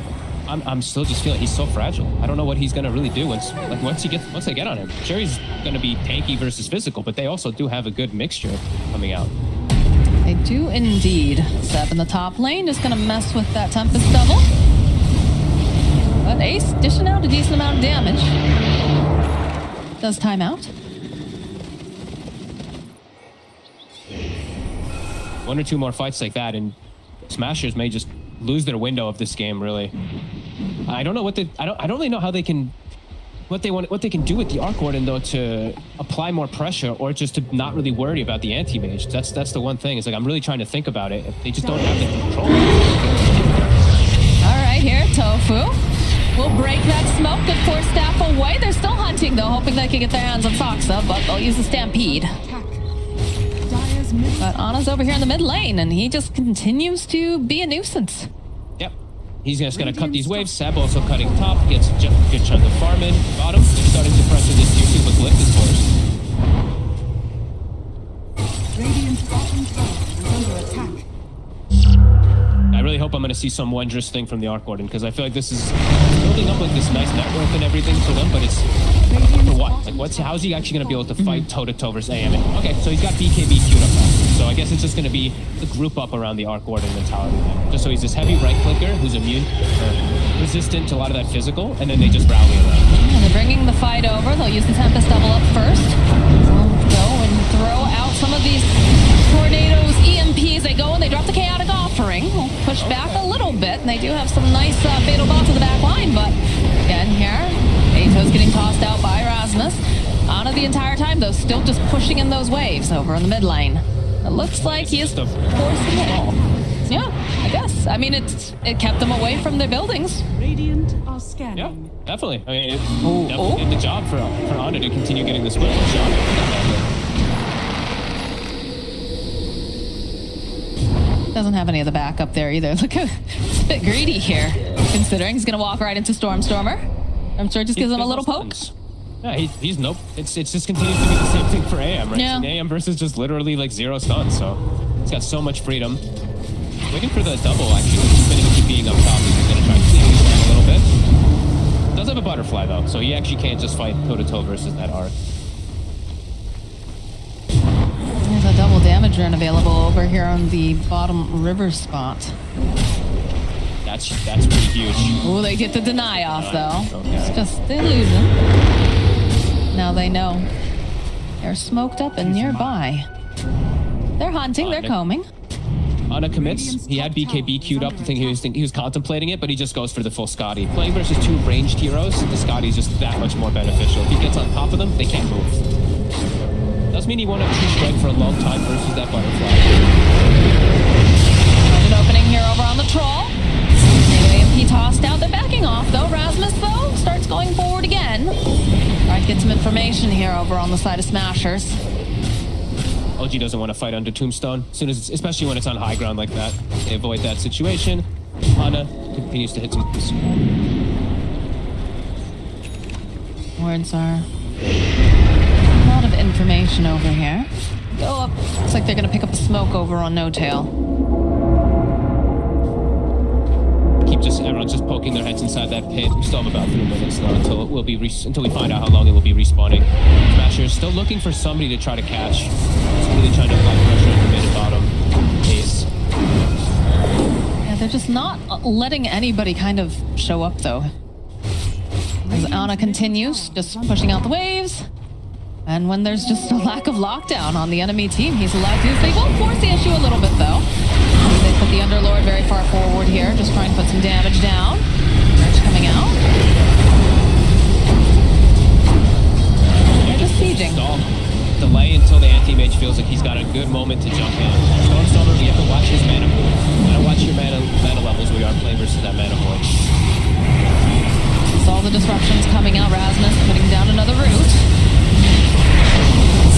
I'm still just feeling he's so fragile. I don't know what he's gonna really do once they get on him. Sure, he's gonna be tanky versus physical, but they also do have a good mixture coming out. They do indeed. Seb in the top lane, just gonna mess with that Tempest double. But Ace dishing out a decent amount of damage. Does time out. One or two more fights like that, and Smashers may just lose their window of this game. Really, I don't know what I don't really know how they can, what they can do with the Arc Warden though to apply more pressure, or just to not really worry about the anti-mage. That's the one thing. It's like I'm really trying to think about it. They just don't have the control. All right, here Tofu will break that smoke. Good force staff away. They're still hunting though, hoping they can get their hands on Foxa, but they'll use the Stampede. Attack. Dire's middle. But Ana's over here in the mid lane, and he just continues to be a nuisance. Yep. He's just going to cut these waves. Seb also cutting top. Gets a good chunk of farm in. Bottom. Starting to pressure this tier 2 with lift his force. Radiant's bottom tower is under attack. I really hope I'm going to see some wondrous thing from the Arc Warden, because I feel like this is building up like this nice network and everything for them, but it's for what? Like, how's he actually going to be able to fight toe-to-toe versus AM? Okay, so he's got BKB queued up now. So I guess it's just going to be the group up around the Arc Warden mentality. Just so he's this heavy right clicker who's immune, resistant to a lot of that physical, and then they just rally around. Yeah, they're bringing the fight over. They'll use the Tempest double up first. They'll go and throw out some of these tornadoes, EMPs. They go and they drop the Chaotic Offering. We'll push back a little bit, and they do have some nice fatal bots to the back line, but again here, Ato's getting tossed out by Rasmus. Ana the entire time, though, still just pushing in those waves over in the mid lane. It looks like he is forcing it all. Yeah, I guess. I mean, it kept them away from their buildings. Radiant are scanning. Yeah, definitely. I mean, it definitely did the job for Ana to continue getting this win. Doesn't have any of the backup there either. Look, it's a bit greedy here, considering he's going to walk right into Stormer. I'm sure it just gives him a little poke. Yeah, he's nope. It's just continues to be the same thing for AM, right? Yeah. So AM versus just literally like 0 stuns, so he's got so much freedom. Waiting for the double, actually. He's going to keep being up top. He's going to try to clean these down a little bit. Does have a butterfly, though, so he actually can't just fight toe-to-toe versus that Arc. There's a double damage run available over here on the bottom river spot. That's pretty huge. Oh, they get the deny off, though. Okay. It's just the illusion. Now they know. They're smoked up and nearby. They're hunting, they're combing. Ana commits. He had BKB queued up. I think he was contemplating it, but he just goes for the full Scotty. Playing versus 2 ranged heroes, the Scotty is just that much more beneficial. If he gets on top of them, they can't move. Does mean he won't have true strike for a long time versus that butterfly. An opening here over on the troll. AMP tossed out. They're backing off, though. Rasmus, though, starts going forward again. Try to get some information here over on the side of Smashers. OG doesn't want to fight under Tombstone, especially when it's on high ground like that. They avoid that situation. Ana continues to hit some. Words are a lot of information over here. Go up. Looks like they're going to pick up a smoke over on No Tail. Everyone's just poking their heads inside that pit. We still have about 3 minutes now until we find out how long it will be respawning. Smasher's still looking for somebody to try to catch. Just really trying to apply pressure in the mid and bottom pace. Yeah, they're just not letting anybody kind of show up, though. As Ana continues, just pushing out the waves. And when there's just a lack of lockdown on the enemy team, he's allowed to. They will force the issue a little bit, though. They put the Underlord very far forward here, just trying to put some damage down. Merge coming out. They're just sieging. Delay until the anti-mage feels like he's got a good moment to jump in. Stormstormer, you have to watch his mana pool. You gotta watch your mana levels when you are playing versus that mana void. Saw the disruptions coming out. Rasmus putting down another root.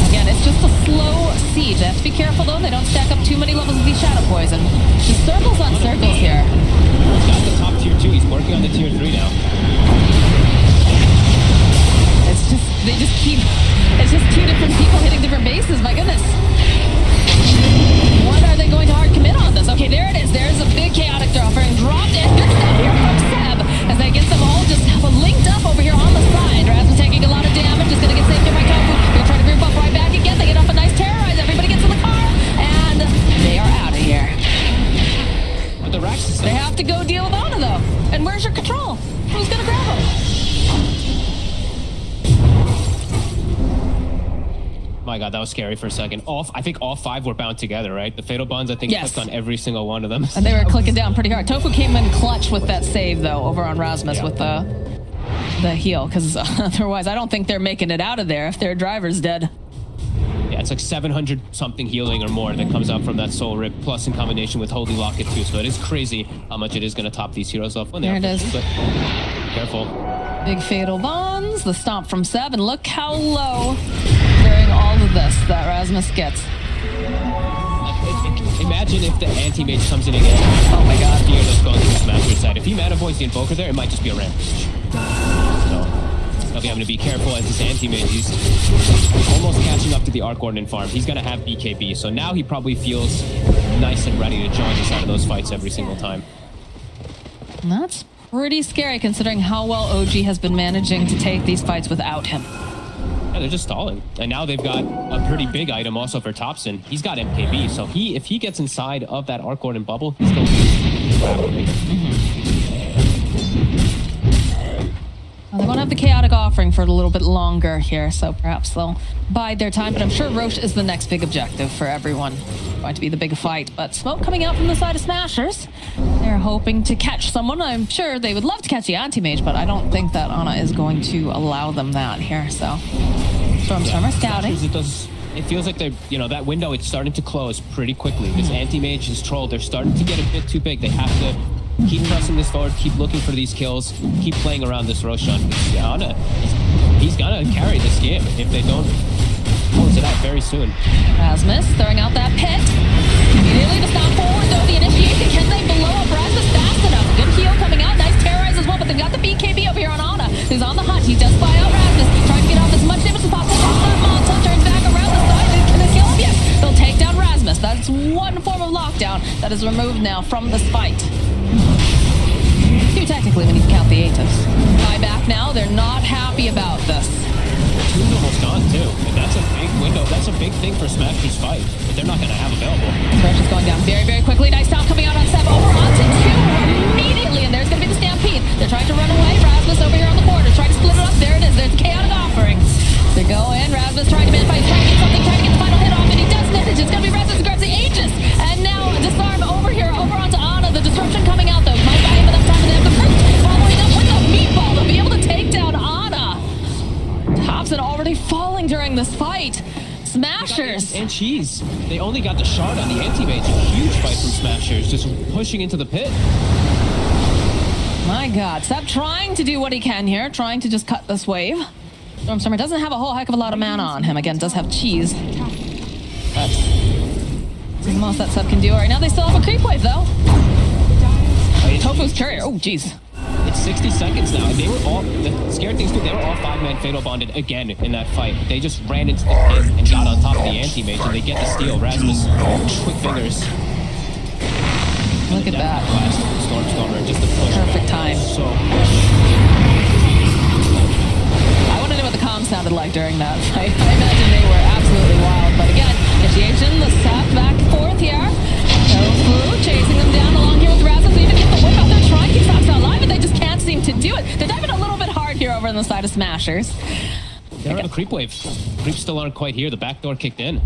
Again, it's just a slow siege. They have to be careful, though. They don't stack up too many levels of the Shadow Poison. Just circles on circles here. He's got the top tier 2. He's working on the tier 3 now. It's just, they just keep, it's just two different people hitting different bases. My goodness. What are they going to hard commit on this? Okay, there it is. There's a big chaotic throw offering dropped in. Good stuff here from Seb as they get them all just linked up over here on the side. Rasmus taking a lot of damage. Just going to get saved here by Tofu. They're going to try to group up right back again. They get off a nice terrorize. Everybody gets in the car and they are out of here. But the Rax is They have to go deal with Ana though. And where's your control? Who's going to grab them? My God, that was scary for a second. I think all 5 were bound together, right? The Fatal Bonds, I think, Yes. clicked on every single one of them. And they were clicking down pretty hard. Tofu came in clutch with that save, though, over on Rasmus with the heal, because otherwise I don't think they're making it out of there if their driver's dead. Yeah, it's like 700 something healing or more that comes out from that Soul Rip, plus in combination with Holy Locket too. So it is crazy how much it is going to top these heroes off when they There are it is. pushing, but careful. Big Fatal Bonds, the stomp from Seb, and look how low during all of this that Rasmus gets. Imagine if the anti-mage comes in again. Oh my God. Here that's going to the Smasher side. If he mana voids the Invoker there, it might just be a rampage. So he'll be having to be careful as this anti-mage is almost catching up to the Arc Ordnance farm. He's going to have BKB, so now he probably feels nice and ready to join the side of those fights every single time. And that's pretty scary considering how well OG has been managing to take these fights without him. Yeah, they're just stalling. And now they've got a pretty big item also for Thompson. He's got MKB, so if he gets inside of that Arc Ordnance bubble, he's going to lose rapidly. Well, they won't have the Chaotic Offering for a little bit longer here, so perhaps they'll bide their time. But I'm sure Roche is the next big objective for everyone. Going to be the big fight. But smoke coming out from the side of Smashers. They're hoping to catch someone. I'm sure they would love to catch the Anti-Mage, but I don't think that Ana is going to allow them that here. So Stormstormer scouting. It feels like they're, that window, it's starting to close pretty quickly. This Anti-Mage, this Troll, they're starting to get a bit too big. They have to keep pressing this forward, keep looking for these kills, keep playing around this Roshan. Ana, he's gonna carry this game if they don't close it out very soon. Rasmus throwing out that pit. Immediately to stop forward, though, the initiation. Can they blow up Rasmus fast enough? Good heal coming out. Nice terrorize as well, but they've got the BKB over here on Ana, who's on the hunt. He does buy out Rasmus, trying to get off as much damage as possible. Molotov turns back around the side. Can they kill him? Yes. They'll take down Rasmus. That's one form of lockdown that is removed now from this fight. Two technically when you count the Atos. Tie back now. They're not happy about this. Two's almost gone too. And that's a big window. That's a big thing for Smasher's fight. But they're not going to have available. Smash is going down very, very quickly. Nice stop coming out on Seb. Over onto 2 immediately. And there's going to be the Stampede. They're trying to run away. Rasmus over here on the corner. Trying to split it up. There it is. There's the Chaotic Offering. They go in. Rasmus trying to manify. He's trying to get something. Trying to get the final hit off. And he does manage. It's going to be Rasmus who grabs the Aegis. And now disarm over here. Over onto Ana. The disruption coming out though. Might buy him enough time to have the first. Following up with the meatball. They'll be able to take down Ana. Thompson already falling during this fight. Smashers. And Cheese. They only got the shard on the Anti-Mage. A huge fight from Smashers. Just pushing into the pit. My God. Seb trying to do what he can here. Trying to just cut this wave. Stormstormer doesn't have a whole heck of a lot of mana on him. Again, does have Cheese. But it's the most that Seb can do right now. They still have a creep wave, though. Tofu's courier. Oh, jeez. It's 60 seconds now. They were all, the scary things too, they were all 5-man Fatal Bonded again in that fight. They just ran into the pit and got on top of the Anti-Mage, and they get the steal. Rasmus, quick fingers. Look at that. Blast Stormstormer, just a push. Perfect time. So I want to know what the comms sounded like during that fight. I imagine they were absolutely wild. But again, initiation, the step back and forth here. Tofu chasing them down along here with Rasmus. Even get the whip out there, trying to keep Sox alive, but they just can't seem to do it. They're diving a little bit hard here over on the side of Smashers. They don't have a creep wave. Creeps still aren't quite here. The back door kicked in.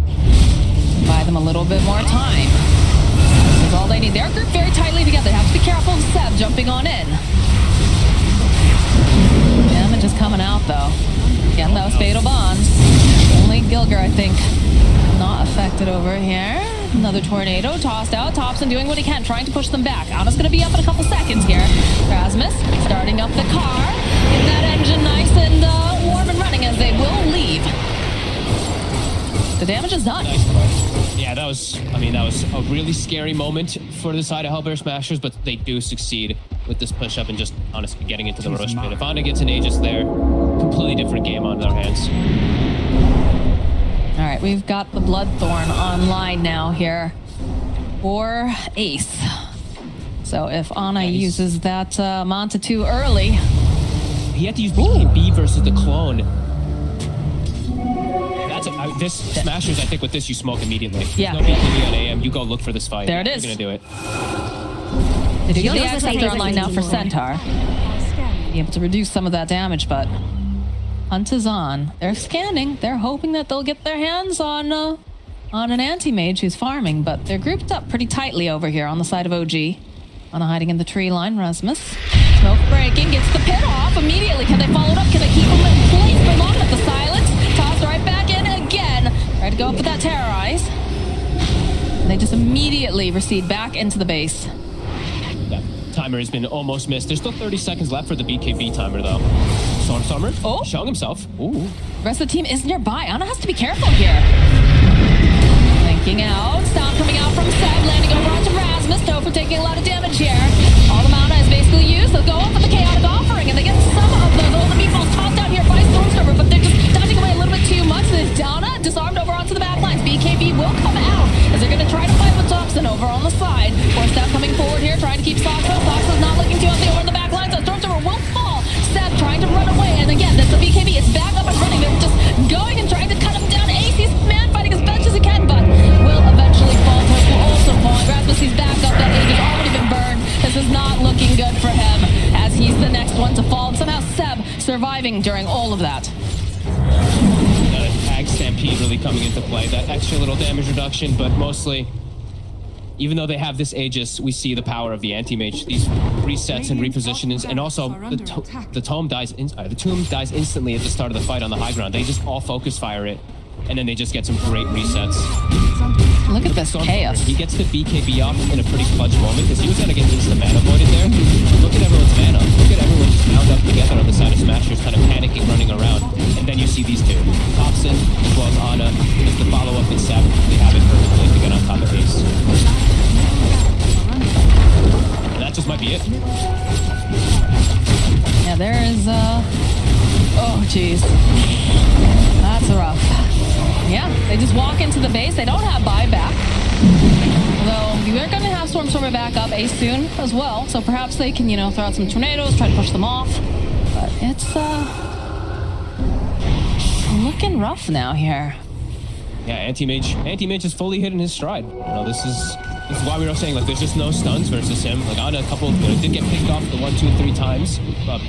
Buy them a little bit more time. This is all they need. They're grouped very tightly together. They have to be careful of Seb jumping on in. Damage is coming out, though. Again, that was Fatal Bond. Only Gilger, I think, not affected over here. Another tornado tossed out. Thompson doing what he can, trying to push them back. Anna's going to be up in a couple seconds here. Rasmus starting up the car. Getting that engine nice and warm and running as they will leave. The damage is done. Nice push. Yeah, that was a really scary moment for the side of HELLBEAR Smashers, but they do succeed with this push-up and just honestly getting into the rush pit. If Anna gets an Aegis there, completely different game on their hands. All right, we've got the Bloodthorn online now here for Ace. So if Anna uses that Manta too early... He had to use BKB versus the clone. This Smashers, I think with this you smoke immediately. Yeah. No BKB on AM, you go look for this fight. There it is. You're gonna do it. They do get the X-Factor online now for Centaur. Be able to reduce some of that damage, but hunt is on. They're scanning. They're hoping that they'll get their hands on an anti-mage who's farming, but they're grouped up pretty tightly over here on the side of OG. Anna hiding in the tree line. Rasmus. Smoke breaking. Gets the pit off immediately. Can they follow it up? Can they keep them in place for long at the silence? Tossed right back in again. Try to go up with that Terrorize. And they just immediately recede back into the base. That timer has been almost missed. There's still 30 seconds left for the BKB timer, though. Stormstormer showing himself. Ooh. The rest of the team is nearby. Anna has to be careful here. Blinking out. Stomp coming out from Seb, landing over onto Rasmus. Topher taking a lot of damage here. All the mana is basically used. They'll go up with the Chaotic Offering, and they get some of the meatballs tossed out here by Stormstormer, but they're just dodging away a little bit too much. Anna disarmed over onto the back lines. BKB will come out as they're going to try to fight with Thompson over on the side. Force Seb coming forward here, trying to keep Soxo. Soxo's not looking too healthy over the back lines, so Stormstormer will fall. Seb trying to run away, and again, that's the BKB. It's back up and running. They're just going and trying to cut him down. He's man fighting as best as he can, but will eventually fall. Will also fall. Rasmus, he's back up. That age has already been burned. This is not looking good for him, as he's the next one to fall. And somehow Seb surviving during all of that. Ag Stampede really coming into play. That extra little damage reduction, but mostly, even though they have this Aegis, we see the power of the anti-mage. These resets and repositionings, and also the tomb dies instantly at the start of the fight on the high ground. They just all focus fire it, and then they just get some great resets. Look at this chaos. He gets the BKB off in a pretty clutch moment because he was going to get instant mana voided there. Look at everyone's mana. Look at everyone just bound up together on the side of Smashers, kind of panicking, running around. And then you see these two. Thompson as well as Anna. Just the follow-up in Seb. They have it perfectly to get on top of Ace. And that just might be it. Yeah, there is, oh, jeez. That's rough. Yeah, they just walk into the base. They don't have buyback. Although, we're going to have Stormstormer back up Ace soon as well. So perhaps they can, throw out some tornadoes, try to push them off. But it's, looking rough now here. Yeah, anti-mage is fully hit in his stride. This is why we were saying, there's just no stuns versus him. Anna, a couple, did get picked off the 1, 2, and 3 times. But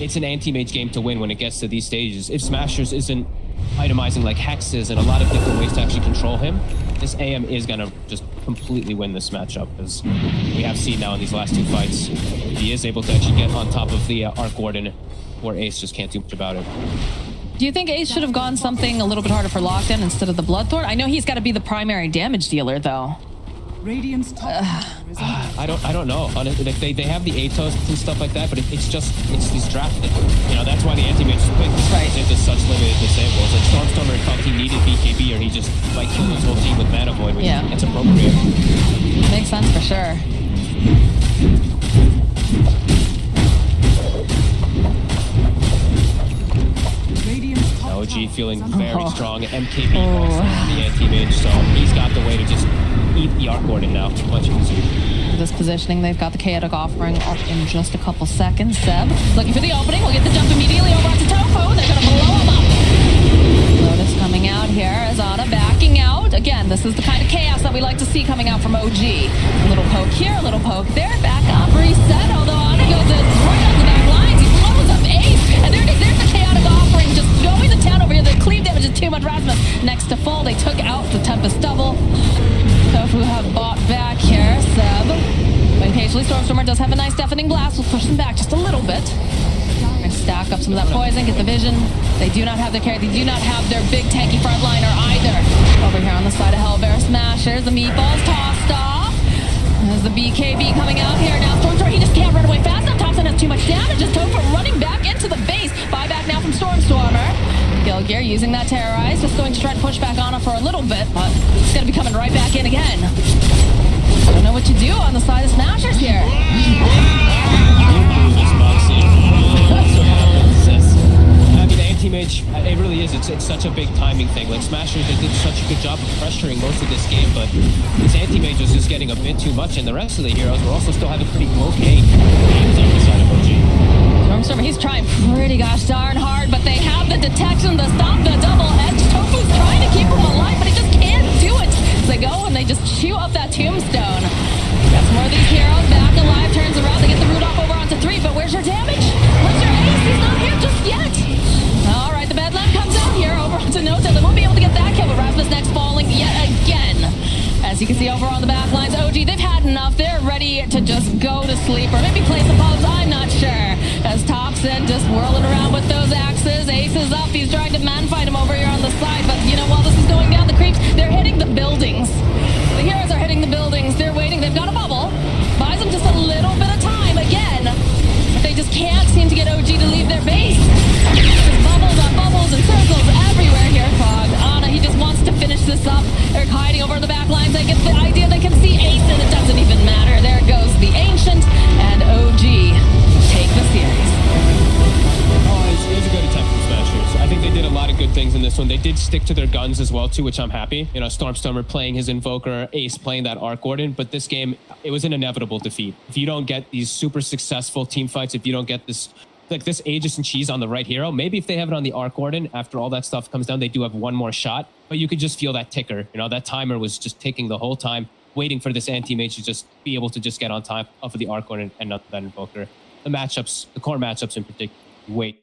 it's an anti-mage game to win when it gets to these stages. If Smashers isn't itemizing hexes and a lot of different ways to actually control him, this AM is going to just completely win this matchup, as we have seen now in these last 2 fights. He is able to actually get on top of the Arc Warden, where Ace just can't do much about it. Do you think Ace should have gone something a little bit harder for lockdown instead of the Bloodthorn? I know he's got to be the primary damage dealer, though. Radiant's top tower is under I don't know. Honestly, they have the Atos and stuff like that, but it's these drafted. That's why the anti-mage is quick. Right. Into such limited disables. Stormstormer felt he needed BKB, or he just killed his whole team with mana void. Which it's appropriate. Makes sense for sure. OG feeling very strong. MKB also on the anti-mage, so he's got the way to just eat the Arc Warden now. Much easier. This positioning, they've got the Chaotic Offering up in just a couple seconds. Seb looking for the opening. We'll get the jump immediately over onto Tofu. They're going to blow him up. Lotus coming out here as Anna backing out. Again, this is the kind of chaos that we like to see coming out from OG. A little poke here, a little poke there. Back up, reset. Although Anna goes right on the back lines. He blows up Ace. And there it is. There's the Chaotic Offering just going to town over here. poison, get the vision. They do not have their carry. They do not have their big tanky frontliner either. Over here on the side of HELLBEAR Smashers, the meatballs tossed off. There's the BKB coming out here now. Stormstormer, he just can't run away fast enough. Thompson has too much damage. Just Topher running back into the base. Buyback now from Stormstormer. HELLBEAR using that Terrorize. Just going to try to push back on him for a little bit, but it's going to be coming right back in again. Don't know what to do on the side of Smashers here. I mean, AntiMage, it really is. It's such a big timing thing. Like Smashers, they did such a good job of pressuring most of this game, but this AntiMage was just getting a bit too much, and the rest of the heroes were also still having pretty okay games on the side of OG. Stormstormer, he's trying pretty gosh darn hard, but they have the detection to stop the double edge. Tofu's trying to keep him alive, but he just can't do it. They go and they just chew up that tombstone. Got some more of these heroes back alive, turns around, they get the root off over onto 3, but where's your damage? Where's your ace? He's not here just yet. All right, the Bedlam comes out here over onto Nota. They won't be able to get that kill, but Rasmus next falling yet again. As you can see over on the back lines, OG, they've had enough. They're ready to just go to sleep or maybe play some pubs, I'm not sure. As Thompson just whirling around with those axes. Ace is up, he's trying to man fight him over here on the side, but you know, while this is going down, the creeps, they're hitting the buildings. The heroes are hitting the buildings. They're waiting. They've got a bubble. Buys them just a little bit of time again. But they just can't seem to get OG to leave their base. Just bubbles on bubbles and circles everywhere here. Fog. Ana, he just wants to finish this up. They're hiding over the back lines. They get the idea they can see Ace, and it doesn't even matter. There goes the Ancient, and OG take the series. It was a good attempt from Smashers. I think they did a lot of good things in this one. They did stick to their guns as well, too, which I'm happy. You know, Stormstormer playing his Invoker, Ace playing that Arc Warden, but this game, it was an inevitable defeat. If you don't get these super successful team fights, if you don't get this, like this Aegis and Cheese on the right hero, maybe if they have it on the Arc Warden, after all that stuff comes down, they do have one more shot, but you could just feel that ticker. You know, that timer was just ticking the whole time, waiting for this Anti-Mage to just be able to just get on top of the Arc Warden and not that Invoker. The matchups, the core matchups in particular, wait.